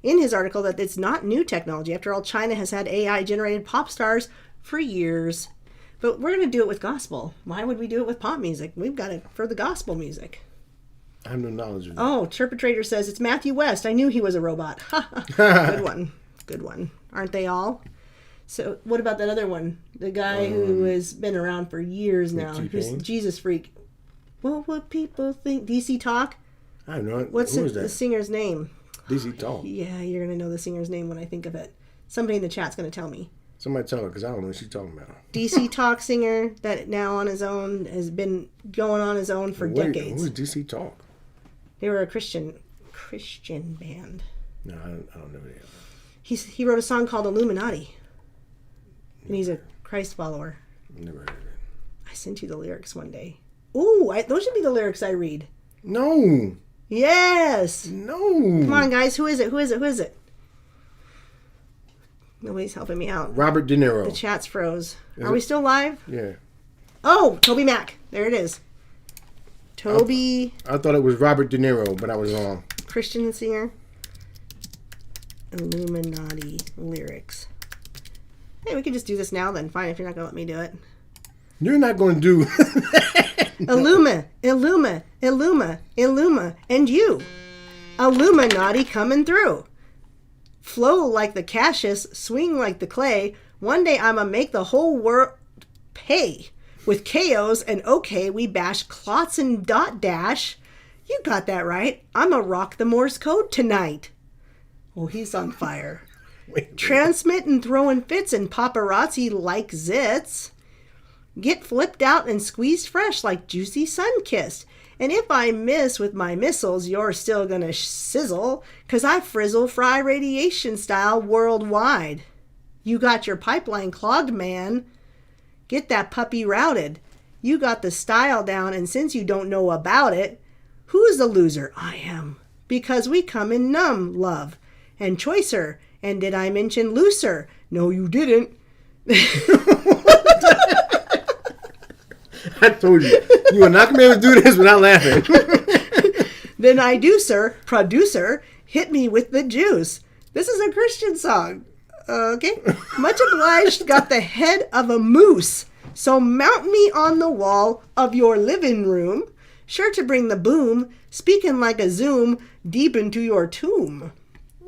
in his article that it's not new technology. After all, China has had AI-generated pop stars for years. But we're going to do it with gospel. Why would we do it with pop music? We've got it for the gospel music. I have no knowledge of that. Oh, Interpretrator says, it's Matthew West. I knew he was a robot. Good one. Good one. Aren't they all? So what about that other one? The guy who has been around for years now. Who's Jesus Freak. What would people think? DC Talk? I don't know. What's Who is the that? singer's name? DC Talk. Yeah, you're going to know the singer's name when I think of it. Somebody in the chat's going to tell me. Somebody tell her, because I don't know what she's talking about. DC Talk singer that now on his own has been going on his own for decades. Who is DC Talk? They were a Christian band. No, I don't know that. He wrote a song called Illuminati. And he's a Christ follower. Never heard of it. I sent you the lyrics one day. Ooh, those should be the lyrics I read. No. Yes. No. Come on, guys. Who is it? Nobody's helping me out. Robert De Niro. The chat's froze. Are we still live? Yeah. Oh, Toby Mac. There it is. Toby. I thought it was Robert De Niro, but I was wrong. Christian singer. Illuminati lyrics. Hey, we can just do this now then. Fine, if you're not going to let me do it. You're not going to do... Illuma, and you. Illuminati coming through. Flow like the Cassius, swing like the clay. One day I'ma make the whole world pay. With KOs and okay, we bash clots and dot dash. You got that right. I'ma rock the Morse code tonight. Oh, he's on fire. Transmitting, throwing fits, and paparazzi like zits. Get flipped out and squeezed fresh like juicy sun-kissed. And if I miss with my missiles, you're still gonna sizzle, 'cause I frizzle fry radiation style worldwide. You got your pipeline clogged, man. Get that puppy routed. You got the style down, and since you don't know about it, who's the loser? I am. Because we come in numb, love, and choicer. And did I mention looser? No, you didn't. I told you. You are not going to be able to do this without laughing. Then I do, sir. Producer, hit me with the juice. This is a Christian song. Okay. Much obliged, got the head of a moose. So mount me on the wall of your living room. Sure to bring the boom, speaking like a zoom deep into your tomb.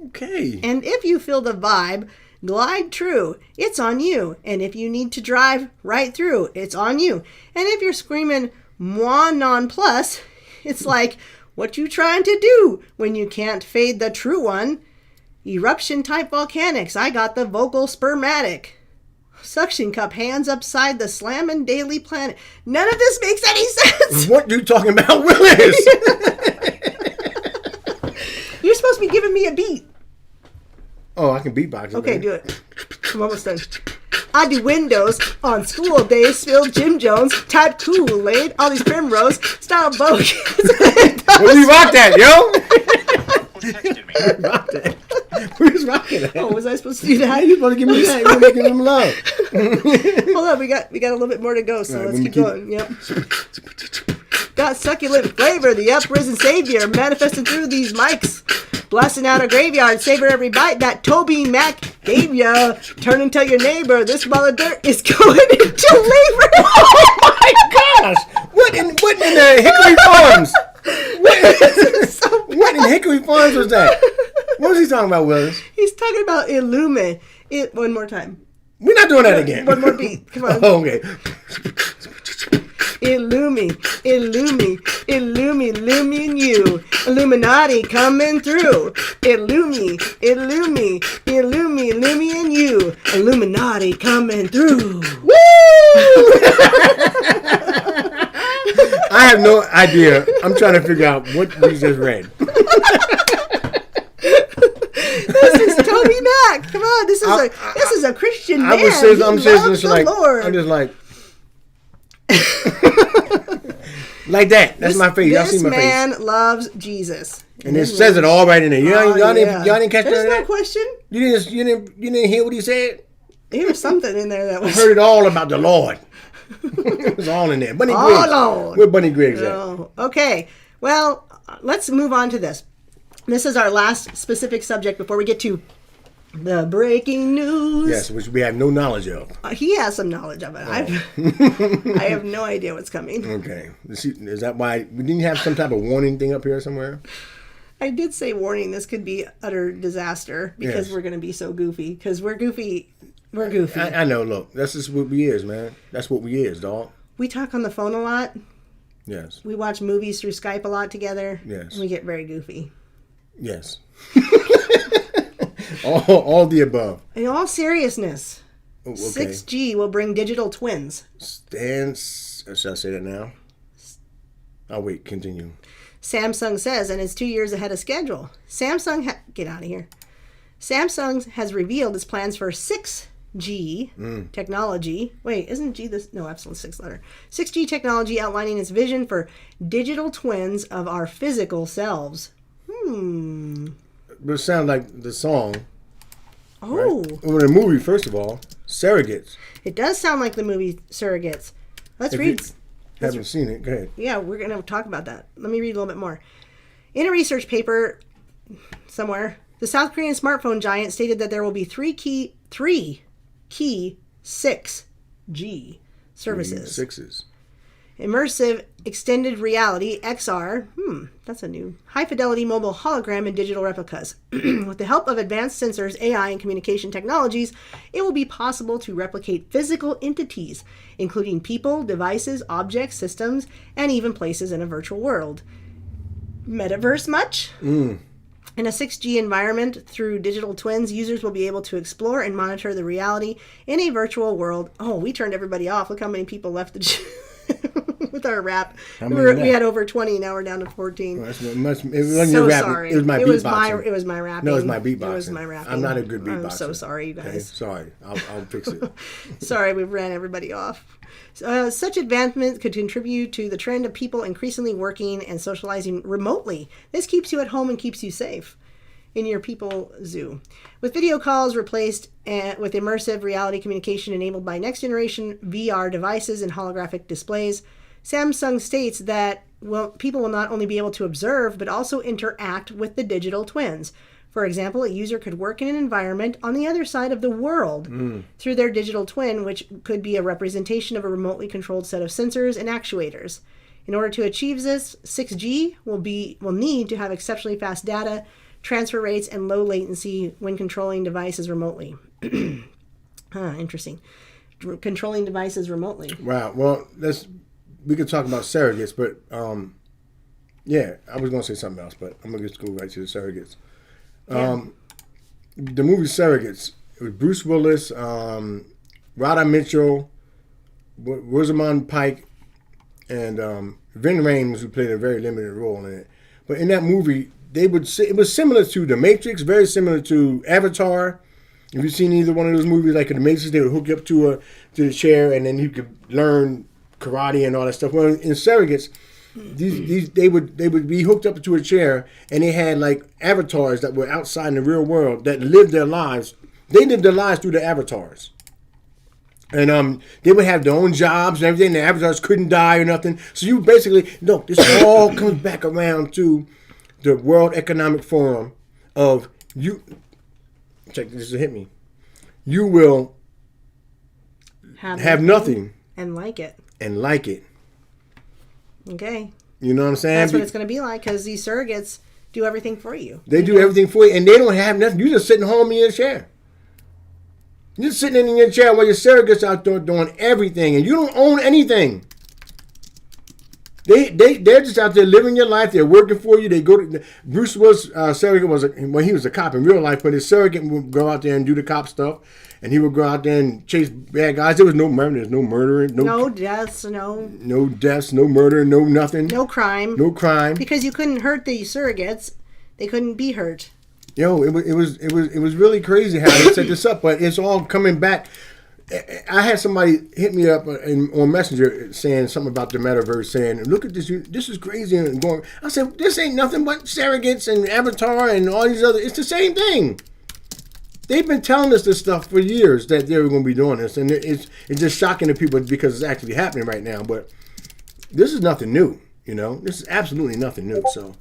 Okay. And if you feel the vibe, glide true, it's on you. And if you need to drive right through, it's on you. And if you're screaming moi non plus, it's like, what you trying to do when you can't fade the true one? Eruption type volcanics, I got the vocal spermatic. Suction cup hands upside the slamming daily planet. None of this makes any sense. What you talking about, Willis? You're supposed to be giving me a beat. Oh, I can beatbox. Okay, do it. I'm almost done. I do windows on school days, spill Jim Jones, type Kool-Aid, all these primrose, style bogus. Where you rock that, yo? Rock that. Where's rocking that? Oh, was I supposed to do that? You supposed to give me that. You're making them love. Hold on, we got a little bit more to go, so right, let's keep going. Yep. Got succulent flavor, the uprisen savior, manifesting through these mics. Blasting out a graveyard, savor every bite that Toby Mac gave ya. Turn and tell your neighbor, this ball of dirt is going into labor. Oh my gosh! What in the Hickory Farms? What in Hickory Farms was that? What was he talking about, Willis? He's talking about Illumi. One more time. We're not doing that again. One more beat. Come on. Oh, okay. Illumi, and you. Illuminati coming through. Illumi, and you. Illuminati coming through. Woo! I have no idea. I'm trying to figure out what we just read. This is Toby Mac. Come on, this is a Christian man. I'm just like. Like that. That's my face. Y'all see my face. This man loves Jesus. And it says it all right in there. Y'all didn't catch that? There's no question. You didn't hear what he said? There was something in there that was. I heard it all about the Lord. It was all in there. Bunny Griggs. Lord. Where Bunny Griggs at? Oh, okay. Well, let's move on to this. This is our last specific subject before we get to the breaking news. Yes, which we have no knowledge of. He has some knowledge of it. I have no idea what's coming. Okay. Is that why we didn't have some type of warning thing up here somewhere? I did say warning, this could be utter disaster because we're going to be so goofy. Because we're goofy. We're goofy. I know. Look, that's just what we is, man. That's what we is, dog. We talk on the phone a lot. Yes. We watch movies through Skype a lot together. Yes. And we get very goofy. Yes. all the above. In all seriousness, Oh, okay. 6G will bring digital twins. Should I say that now? Oh, wait, continue. Samsung says, and it's 2 years ahead of schedule. Get out of here. Samsung has revealed its plans for 6G technology. Wait, isn't G this? No, absolute 6 letter. 6G technology outlining its vision for digital twins of our physical selves. But it sounds like the song. Oh. Right? Well, the movie, first of all, Surrogates. It does sound like the movie Surrogates. Let's If read. you haven't seen it, go ahead. Yeah, we're going to talk about that. Let me read a little bit more. In a research paper somewhere, the South Korean smartphone giant stated that there will be three key 6G services. Sixes. Immersive extended reality, XR, that's a new, high fidelity mobile hologram and digital replicas. With the help of advanced sensors, AI, and communication technologies, it will be possible to replicate physical entities, including people, devices, objects, systems, and even places in a virtual world. Metaverse much? In a 6G environment, through digital twins, users will be able to explore and monitor the reality in a virtual world. Oh, we turned everybody off. Look how many people left the with our rap. We had over 20, now we're down to 14. Well, it wasn't your So rap. sorry. It was my beatboxing. It was my rapping. No, it was my beatboxing. It was my rapping. I'm not a good beatboxer. I'm so sorry, you guys. Okay, sorry. I'll fix it. Sorry, we ran everybody off. Such advancement could contribute to the trend of people increasingly working and socializing remotely. This keeps you at home and keeps you safe in your people zoo. With video calls replaced with immersive reality communication enabled by next generation VR devices and holographic displays, Samsung states that people will not only be able to observe, but also interact with the digital twins. For example, a user could work in an environment on the other side of the world through their digital twin, which could be a representation of a remotely controlled set of sensors and actuators. In order to achieve this, 6G will need to have exceptionally fast data transfer rates and low latency when controlling devices remotely. Interesting. Controlling devices remotely. Wow. Well, we could talk about surrogates, but yeah, I was going to say something else, but I'm going to just go right to the surrogates. The movie Surrogates, it was Bruce Willis, Rada Mitchell, Rosamund Pike, and Vin Rames, who played a very limited role in it. But in that movie, it was similar to The Matrix, very similar to Avatar. If you've seen either one of those movies, like in The Matrix, they would hook you up to the chair, and then you could learn karate and all that stuff. Well, in Surrogates, they would be hooked up to a chair, and they had like avatars that were outside in the real world that lived their lives. They lived their lives through the avatars, and they would have their own jobs and everything. The avatars couldn't die or nothing. So you basically look. This all comes back around to the World Economic Forum of you. Check this to hit me. You will have nothing and like it. And like it. Okay. You know what I'm saying? That's what it's going to be like, because these surrogates do everything for you. They do everything for you, and they don't have nothing. You're just sitting home in your chair. You're just sitting in your chair while your surrogates out there doing everything, and you don't own anything. They're just out there living your life. They're working for you. They go to Bruce Willis' surrogate he was a cop in real life, but his surrogate would go out there and do the cop stuff, and he would go out there and chase bad guys. There was no murder. There's no murdering. No deaths. No deaths. No murder. No nothing. No crime. No crime. Because you couldn't hurt the surrogates. They couldn't be hurt. Yo, it was really crazy how they set this up, but it's all coming back. I had somebody hit me up on Messenger saying something about the metaverse, saying, "Look at this! This is crazy." And going, I said, "This ain't nothing but surrogates and Avatar and all these other. It's the same thing." They've been telling us this stuff for years that they were going to be doing this, and it's just shocking to people because it's actually happening right now. But this is nothing new, you know. This is absolutely nothing new. So,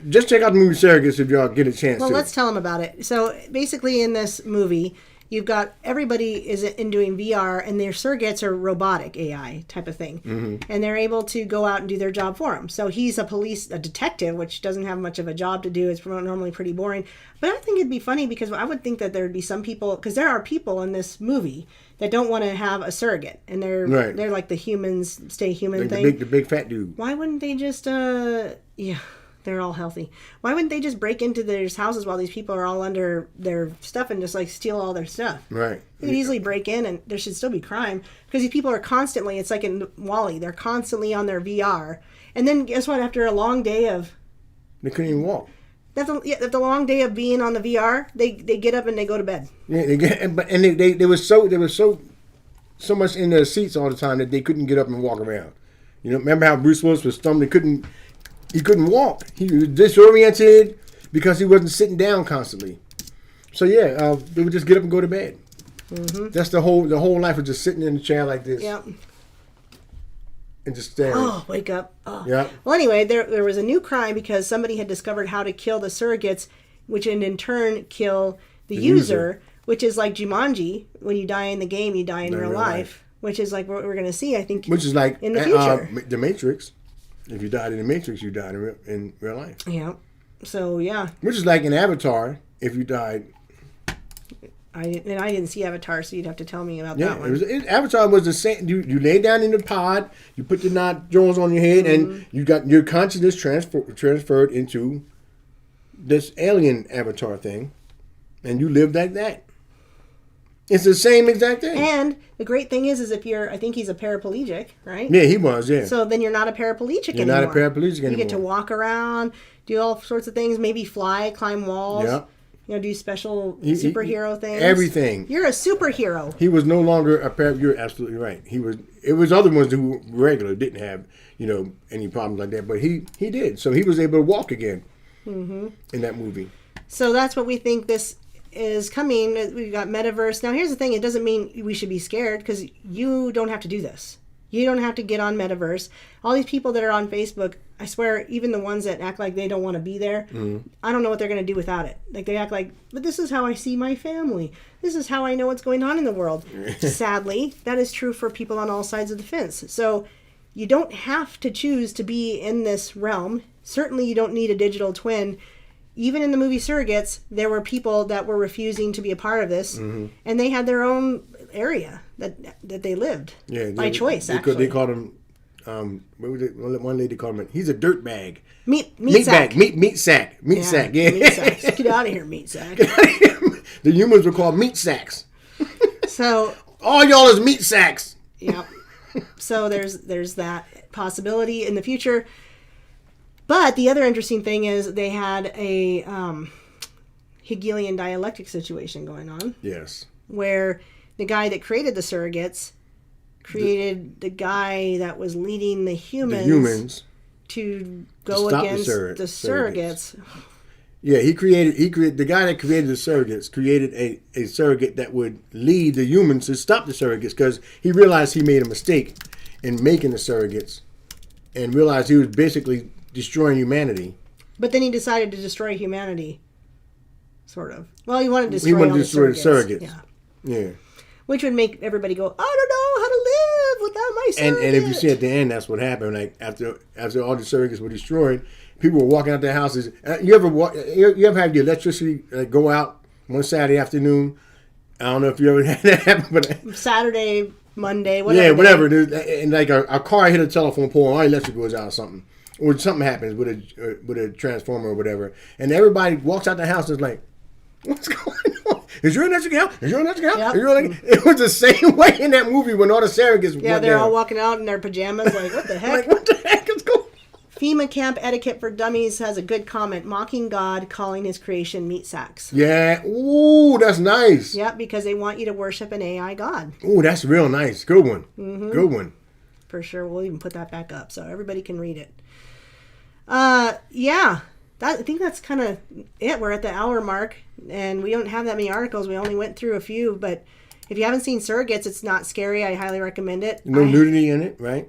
just check out the movie Surrogates if y'all get a chance. Well, let's tell them about it. So basically, in this movie, you've got everybody is in doing VR, and their surrogates are robotic AI type of thing, and they're able to go out and do their job for them. So he's a detective, which doesn't have much of a job to do. It's normally pretty boring. But I think it'd be funny because I would think that there would be some people, because there are people in this movie that don't want to have a surrogate, and they're like the humans stay human like thing. The big fat dude. Why wouldn't they just they're all healthy. Why wouldn't they just break into their houses while these people are all under their stuff and just like steal all their stuff? Right. They could easily break in, and there should still be crime because these people are constantly. It's like in Wall-E, they're constantly on their VR, and then guess what? After a long day of, they couldn't even walk. after the long day of being on the VR, they get up and they go to bed. Yeah, they were so much in their seats all the time that they couldn't get up and walk around. You know, remember how Bruce Willis was stumbling? He couldn't walk. He was disoriented because he wasn't sitting down constantly. So yeah, they would just get up and go to bed. Mm-hmm. That's the whole life of just sitting in the chair like this. Yep. And just staring. Oh, wake up. Oh. Yeah. Well, anyway, there was a new crime because somebody had discovered how to kill the surrogates, which in turn kill the user, which is like Jumanji. When you die in the game, you die in real life, which is like what we're going to see, I think, which is like in the future. The Matrix. If you died in the Matrix, you died in real life. Yeah. So, yeah. Which is like in Avatar, if you died. I didn't see Avatar, so you'd have to tell me about that one. Avatar was the same. You lay down in the pod, you put the nodules on your head, and you got your consciousness transferred into this alien avatar thing, and you lived like that. It's the same exact thing. And the great thing is if you're, I think he's a paraplegic, right? Yeah, he was, yeah. So then you're not a paraplegic anymore. You're not a paraplegic anymore. You get to walk around, do all sorts of things, maybe fly, climb walls. Yeah. You know, do special superhero things. Everything. You're a superhero. He was no longer a paraplegic. You're absolutely right. It was other ones who regular didn't have, any problems like that, but he did. So he was able to walk again in that movie. So that's what we think this is coming. We've got metaverse. Now, here's the thing. It doesn't mean we should be scared because you don't have to do this. You don't have to get on metaverse. All these people that are on Facebook, I swear, even the ones that act like they don't want to be there, I don't know what they're going to do without it. Like, they act like, but this is how I see my family. This is how I know what's going on in the world. Sadly, that is true for people on all sides of the fence. So you don't have to choose to be in this realm. Certainly, you don't need a digital twin. Even in the movie Surrogates, there were people that were refusing to be a part of this, and they had their own area that they lived by choice. They called him. What was it? One lady called him. He's a dirt bag. Meat sack. Meat sack. Meat sack. Yeah. Meat sacks. Get out of here, meat sack. The humans were called meat sacks. So all y'all is meat sacks. Yep. So there's that possibility in the future. But the other interesting thing is they had a Hegelian dialectic situation going on. Yes. Where the guy that created the surrogates created the guy that was leading the humans to go against the surrogates. Yeah, he created the guy that created the surrogates created a surrogate that would lead the humans to stop the surrogates because he realized he made a mistake in making the surrogates and realized he was basically destroying humanity. But then he decided to destroy humanity, sort of. Well, he wanted to destroy the surrogates. Yeah. Which would make everybody go, I don't know how to live without my surrogate. And if you see at the end, that's what happened. Like after all the surrogates were destroyed, people were walking out their houses. You ever had the electricity go out one Saturday afternoon? I don't know if you ever had that happen, but Saturday, Monday, whatever. Yeah, whatever. And like a car hit a telephone pole, and all electric goes out or something. Or something happens with a transformer or whatever, and everybody walks out the house and is like, "What's going on? Is your electric out? Is your electric out? Yep. It was the same way in that movie when all the surrogates. Yeah, they're all walking out in their pajamas, like, "What the heck? Like, what the heck is going on?" FEMA Camp Etiquette for Dummies has a good comment, mocking God, calling his creation meat sacks. Yeah, ooh, that's nice. Yep, because they want you to worship an AI god. Ooh, that's real nice. Good one. Mm-hmm. Good one. For sure, we'll even put that back up so everybody can read it. Yeah, I think that's kind of it. We're at the hour mark, and we don't have that many articles. We only went through a few, but if you haven't seen Surrogates, it's not scary. I highly recommend it. No nudity in it, right?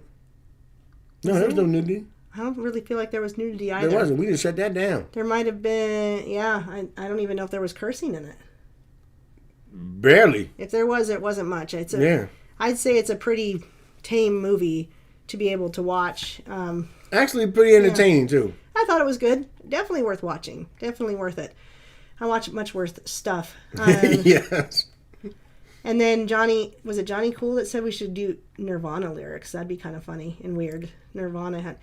No, there was no nudity. I don't really feel like there was nudity either. There wasn't. We just shut that down. There might have been, yeah. I don't even know if there was cursing in it. Barely. If there was, it wasn't much. I'd say it's a pretty tame movie to be able to watch. Actually, pretty entertaining, too. I thought it was good. Definitely worth watching. Definitely worth it. I watch much worse stuff. Yes. And then Johnny Cool that said we should do Nirvana lyrics? That'd be kind of funny and weird. Nirvana had,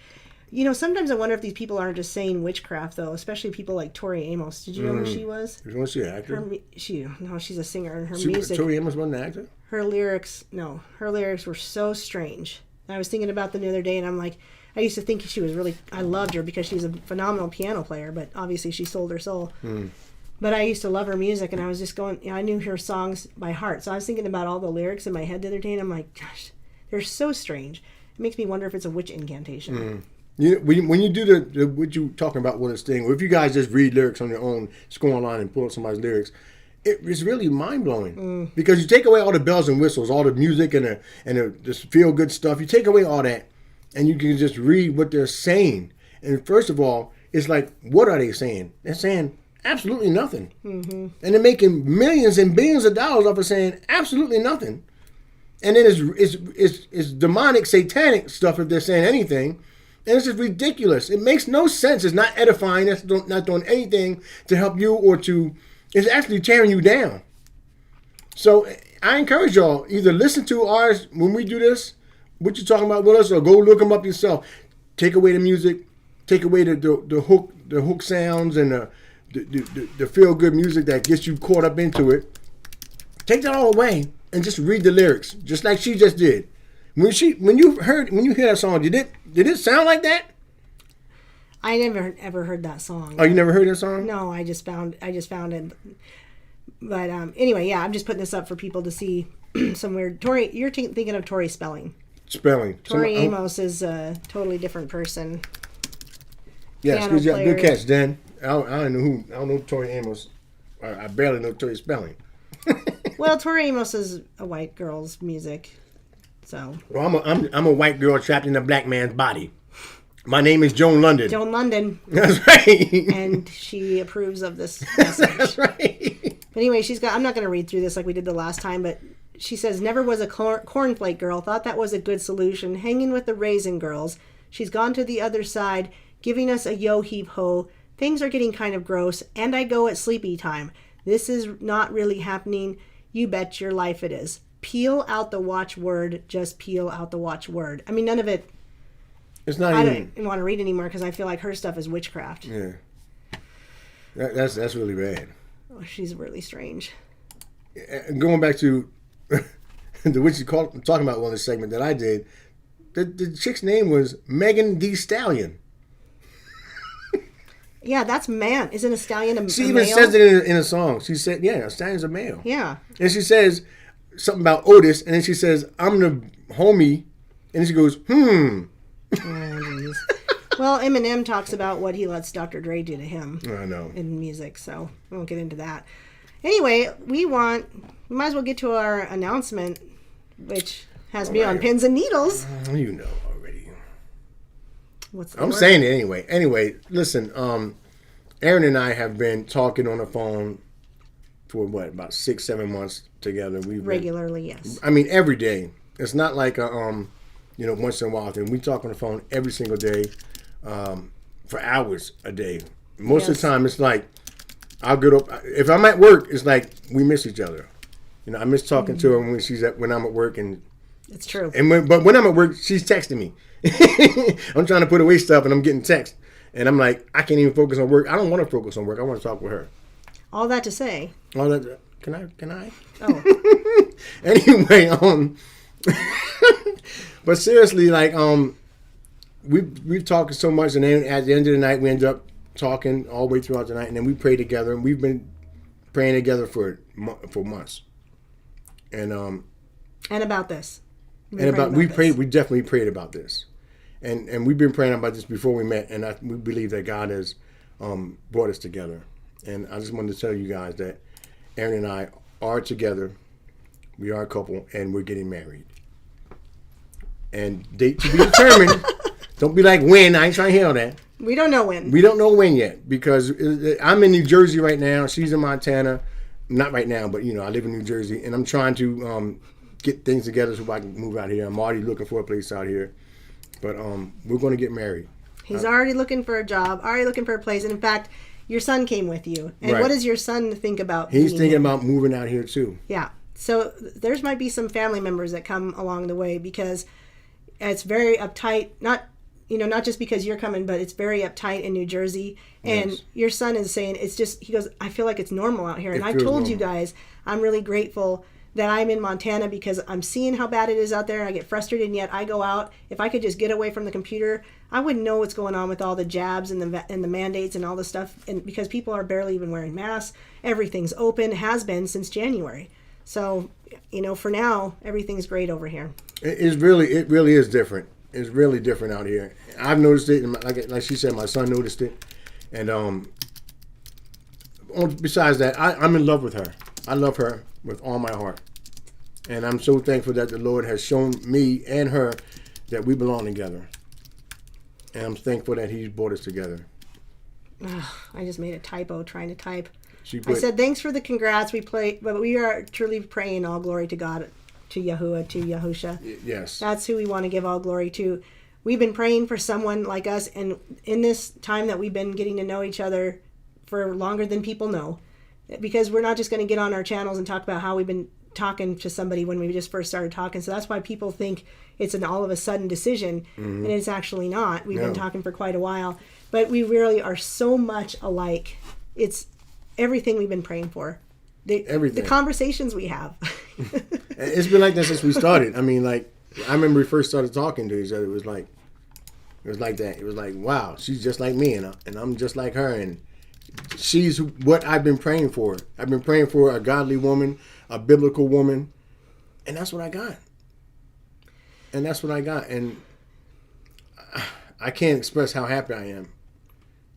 sometimes I wonder if these people aren't just saying witchcraft though, especially people like Tori Amos. Did you know who she was? Was she an actor? She's a singer, and her music. Tori Amos wasn't an actor? Her lyrics were so strange. I was thinking about them the other day, and I'm like, I used to think she was I loved her because she's a phenomenal piano player, but obviously she sold her soul. But I used to love her music, and I was just going, I knew her songs by heart. So I was thinking about all the lyrics in my head the other day, and I'm like, gosh, they're so strange. It makes me wonder if it's a witch incantation. When you do the what you talking about with this thing, or if you guys just read lyrics on your own, just go online and pull up somebody's lyrics, it's really mind blowing because you take away all the bells and whistles, all the music and the feel good stuff. You take away all that, and you can just read what they're saying. And first of all, it's like, what are they saying? They're saying absolutely nothing, and they're making millions and billions of dollars off of saying absolutely nothing. And then it's demonic, satanic stuff if they're saying anything. And it's just ridiculous. It makes no sense. It's not edifying. It's not doing anything to help you it's actually tearing you down. So I encourage y'all, either listen to ours when we do this, what you're talking about with us, or go look them up yourself. Take away the music, take away the hook sounds and the feel good music that gets you caught up into it. Take that all away and just read the lyrics, just like she just did. When you hear that song, did it sound like that? I never ever heard that song. Oh, you never heard that song? No, I just found it. But anyway, yeah, I'm just putting this up for people to see some weird. Tori, you're thinking of Tori Spelling. Tori Amos is a totally different person. Yes, good catch, Dan. I don't know Tori Amos. I barely know Tori Spelling. Well, Tori Amos is a white girl's music. So. Well, I'm a white girl trapped in a black man's body. My name is Joan London. Joan London. That's right. And she approves of this message. That's right. But anyway, I'm not going to read through this like we did the last time, but she says, never was a cornflake girl, thought that was a good solution, hanging with the raisin girls. She's gone to the other side, giving us a yo-heave-ho. Things are getting kind of gross, and I go at sleepy time. This is not really happening. You bet your life it is. Peel out the watchword. Just peel out the watchword. I mean, none of it. It's not. I don't want to read anymore because I feel like her stuff is witchcraft. Yeah. That's really bad. Oh, she's really strange. Going back to the witch you talking about one of the segment that I did. The chick's name was Megan Thee Stallion. Yeah, that's man. Isn't a stallion a male? She even says it in a song. She said, "Yeah, a stallion's a male." Yeah. And she says something about Otis, and then she says, "I'm the homie," and then she goes, "Hmm." Oh, well, Eminem talks about what he lets Dr. Dre do to him. I know. In music, so we won't get into that. Anyway, we might as well get to our announcement, which has me on pins and needles. You know already. I'm saying it anyway. Anyway, listen, Erin and I have been talking on the phone for about 6-7 months together. We've regularly, yes. I mean, every day. It's not like a once in a while thing. We talk on the phone every single day, for hours a day. Most of the time, it's like I'll get up. If I'm at work, it's like we miss each other. I miss talking to her when I'm at work, and it's true. But when I'm at work, she's texting me. I'm trying to put away stuff, and I'm getting text, and I'm like, I can't even focus on work. I don't want to focus on work. I want to talk with her. All that to say. All that. Can I? Oh. Anyway, but seriously, like, we've talked so much, and then at the end of the night, we end up talking all the way throughout the night, and then we pray together, and we've been praying together for months, and about this, we definitely prayed about this, and we've been praying about this before we met, and we believe that God has brought us together, and I just wanted to tell you guys that Erin and I are together, we are a couple, and we're getting married. And date to be determined. Don't be like, when. I ain't trying to hear all that. We don't know when. We don't know when yet, because I'm in New Jersey right now. She's in Montana. Not right now, but I live in New Jersey, and I'm trying to get things together so I can move out here. I'm already looking for a place out here, but we're going to get married. He's already looking for a job, already looking for a place, and in fact, your son came with you. And right. What does your son think about? He's thinking about moving out here too. Yeah. So there's might be some family members that come along the way, because it's very uptight. Not just because you're coming, but it's very uptight in New Jersey. And Yes. your son is saying it's just, he goes, I feel like it's normal out here. And It I feels told you normal. guys, I'm really grateful that I'm in Montana, because I'm seeing how bad it is out there. I get frustrated, and yet I go out. If I could just get away from the computer, I wouldn't know what's going on with all the jabs and the mandates and all the stuff. And because people are barely even wearing masks, everything's open, has been since January. So, for now, everything's great over here. It really is different. It's really different out here. I've noticed it, and like she said, my son noticed it. And besides that, I'm in love with her. I love her with all my heart. And I'm so thankful that the Lord has shown me and her that we belong together. And I'm thankful that He's brought us together. I just made a typo trying to type. She I put, said, thanks for the congrats. But we are truly praying all glory to God, to Yahuwah, to Yahusha. yes. That's who we want to give all glory to. We've been praying for someone like us, and in this time that we've been getting to know each other for longer than people know, because we're not just going to get on our channels and talk about how we've been talking to somebody when we just first started talking. So that's why people think it's an all of a sudden decision, and it's actually not. We've been talking for quite a while, but we really are so much alike. It's everything we've been praying for. Everything. The conversations we have. It's been like that since we started. I mean, like, I remember we first started talking to each other. It was like that. It was like, wow, she's just like me, and I'm just like her, and she's what I've been praying for. I've been praying for a godly woman, a biblical woman, and that's what I got. And I can't express how happy I am.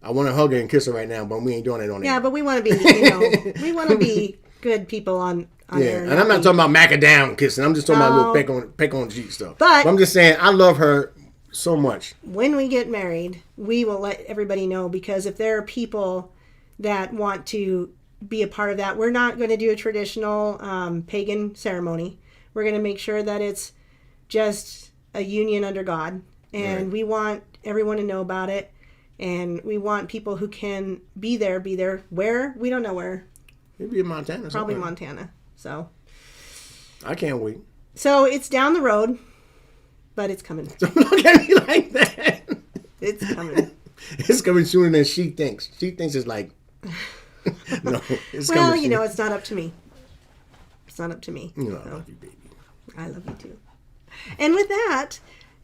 I want to hug her and kiss her right now, but we ain't doing it on Yeah, air. but we want to be, we want to be good people on air. And I'm not talking about macadam kissing. I'm just talking about a little peck on cheek stuff. But I'm just saying, I love her so much. When we get married, we will let everybody know, because if there are people that want to be a part of that, we're not going to do a traditional pagan ceremony. We're going to make sure that it's just a union under God, and we want everyone to know about it, and we want people who can be there. Where? We don't know where. Maybe in Montana. Probably somewhere. Montana. So I can't wait. So it's down the road, but it's coming. Don't look at me like that. It's coming. It's coming sooner than she thinks. She thinks it's like, no, it's Well, coming soon. it's not up to me. It's not up to me. I love you, baby. I love you too. And with that,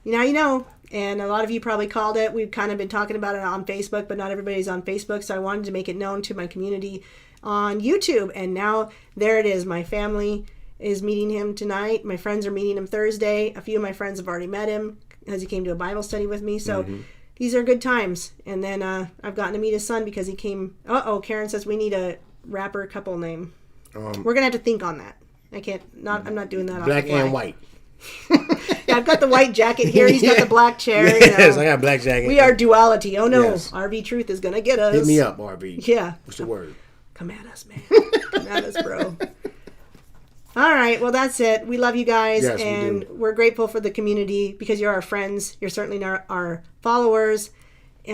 now you know, and a lot of you probably called it. We've kind of been talking about it on Facebook, but not everybody's on Facebook, so I wanted to make it known to my community on YouTube. And now there it is. My family is meeting him tonight. My friends are meeting him Thursday. A few of my friends have already met him because he came to a Bible study with me. So these are good times. And then I've gotten to meet his son because he came. Karen says we need a rapper couple name. We're gonna have to think on that. I'm not doing that. Black off the fly. and white. Yeah, I've got the white jacket here. He's got the black chair. Yes, I got a black jacket. We are duality. Oh no, Yes. RV Truth is gonna get us. Hit me up, RB. Yeah. What's the word? Come at us, man. Come at us, bro. All right. Well, that's it. We love you guys, Yes, we and do. we're grateful for the community because you're our friends. You're certainly our followers. We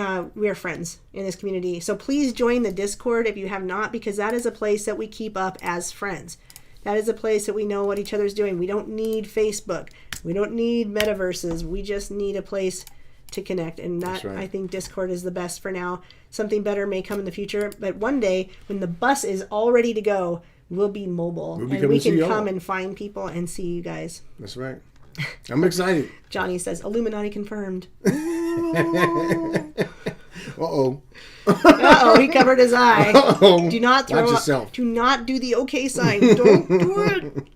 are friends in this community. So please join the Discord if you have not, because that is a place that we keep up as friends. That is a place that we know what each other's doing. We don't need Facebook. We don't need metaverses. We just need a place to connect. And that, That's right. I think Discord is the best for now. Something better may come in the future. But one day, when the bus is all ready to go, we'll be mobile. We'll be and coming we to see can y'all. come and find people and see you guys. That's right. I'm excited. Johnny says, Illuminati confirmed. Uh-oh. Uh-oh, he covered his eye. Uh-oh. Do not throw Watch up. yourself. Do not do the okay sign. Don't do it.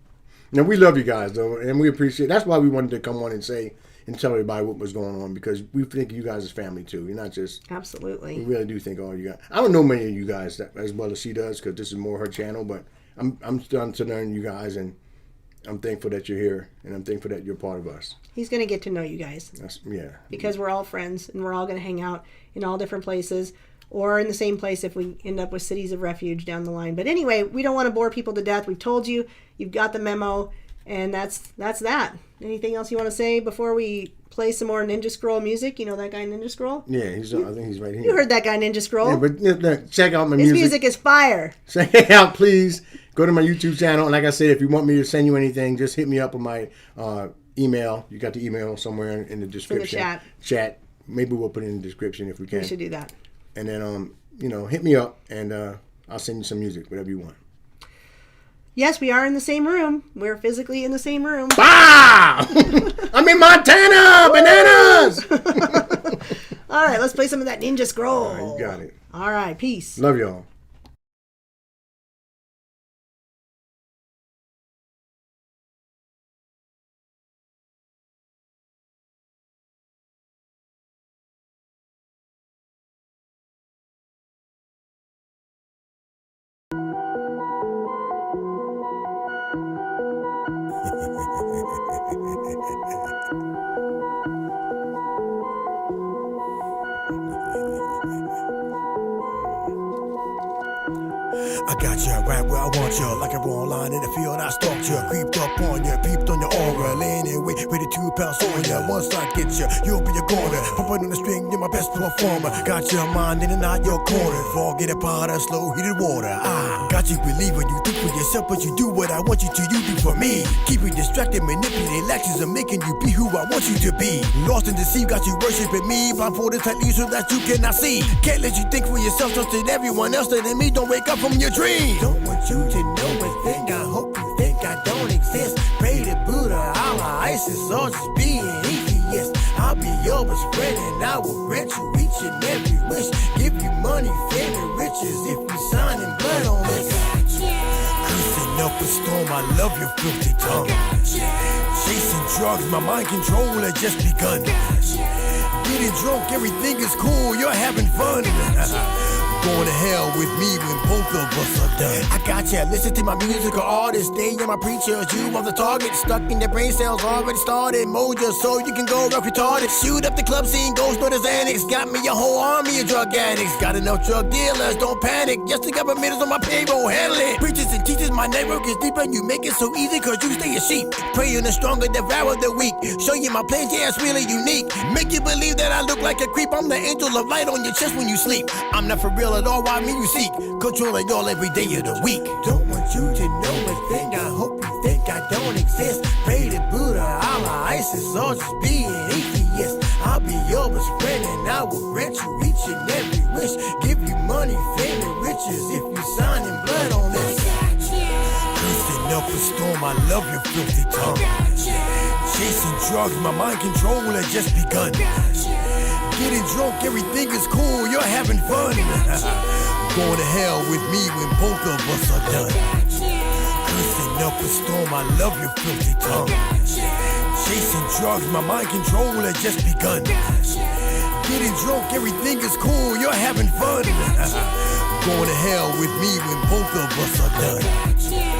Now, we love you guys, though, and we appreciate. That's why we wanted to come on and say and tell everybody what was going on, because we think you guys is family too. You're not just. We Absolutely. really do think all you guys. I don't know many of you guys as well as she does, because this is more her channel. But I'm starting to learn you guys, and I'm thankful that you're here, and I'm thankful that you're part of us. He's going to get to know you guys Yeah. because we're all friends and we're all going to hang out in all different places or in the same place if we end up with cities of refuge down the line. But anyway, we don't want to bore people to death. We've told you. You've got the memo. And that's that. Anything else you want to say before we play some more Ninja Scroll music? You know that guy Ninja Scroll? Yeah, I think he's right here. You heard that guy Ninja Scroll. Yeah, but check out my His music. music is fire. Check it out, please. Go to my YouTube channel. And like I said, if you want me to send you anything, just hit me up on my email. You got the email somewhere in the description. In the Chat. Maybe we'll put it in the description if we can. We should do that. And then, hit me up and I'll send you some music, whatever you want. Yes, we are in the same room. We're physically in the same room. Bah! I'm in Montana! Bananas! All right, let's play some of that Ninja Scroll. All right, you got it. All right, peace. Love y'all. I got you right where I want you, like a raw line in the field. I stalked you, creeped up on you, peeped on your aura, laying in wait, ready to pounce on you. Once I get you, you'll be a corner. Pumping on the string, you're my best performer. Got your mind in and out your corner. Forget about us, slow heated water. I got you believe when you think for yourself, but you do what I want you to. You do for me. Keep you distracted, manipulate actions, and making you be who I want you to be. Lost and deceived, got you worshiping me. Blindfolded tightly so that you cannot see. Can't let you think for yourself, trusting everyone else other than me. Don't wake up from your dream. Don't want you to know a thing. I hope you think I don't exist. Pray to Buddha, Allah, ISIS, or just be an atheist. I'll be your best friend and I will grant you each and every wish. Give you money, fame, and riches if you sign in blood on this. Cursing up a storm, I love your filthy tongue. Chasing drugs, my mind control had just begun. Getting drunk, everything is cool, you're having fun. Going to hell with me when both of us are done. I got ya, listen to my musical artist. They are my preachers, you are the target. Stuck in their brain cells, already started. Mojo, so you can go rough retarded. Shoot up the club scene, ghost known as addicts. Got me a whole army of drug addicts. Got enough drug dealers, don't panic. Just the government is on my payroll, handle it. Preachers and teachers, my network is deep and you make it so easy cause you stay a sheep. Praying the stronger, devour the weak. Show you my plans, yeah, it's really unique. Make you believe that I look like a creep. I'm the angel of light on your chest when you sleep. I'm not for real at all, why me you seek? Controlling y'all every day of the week. Don't want you to know a thing. I hope you think I don't exist. Pray to Buddha, Allah, ISIS, or just be an atheist. I'll be your best friend and I will grant you each and every wish. Give you money, fame, and riches if you sign in blood on this. Cursing up a storm, I love your filthy tongue. Chasing drugs, my mind control had just begun. Getting drunk, everything is cool, you're having fun. Going to hell with me when both of us are done. Cursing up a storm, I love your filthy tongue. Chasing drugs, my mind control had just begun. Getting drunk, everything is cool, you're having fun. Going to hell with me when both of us are done.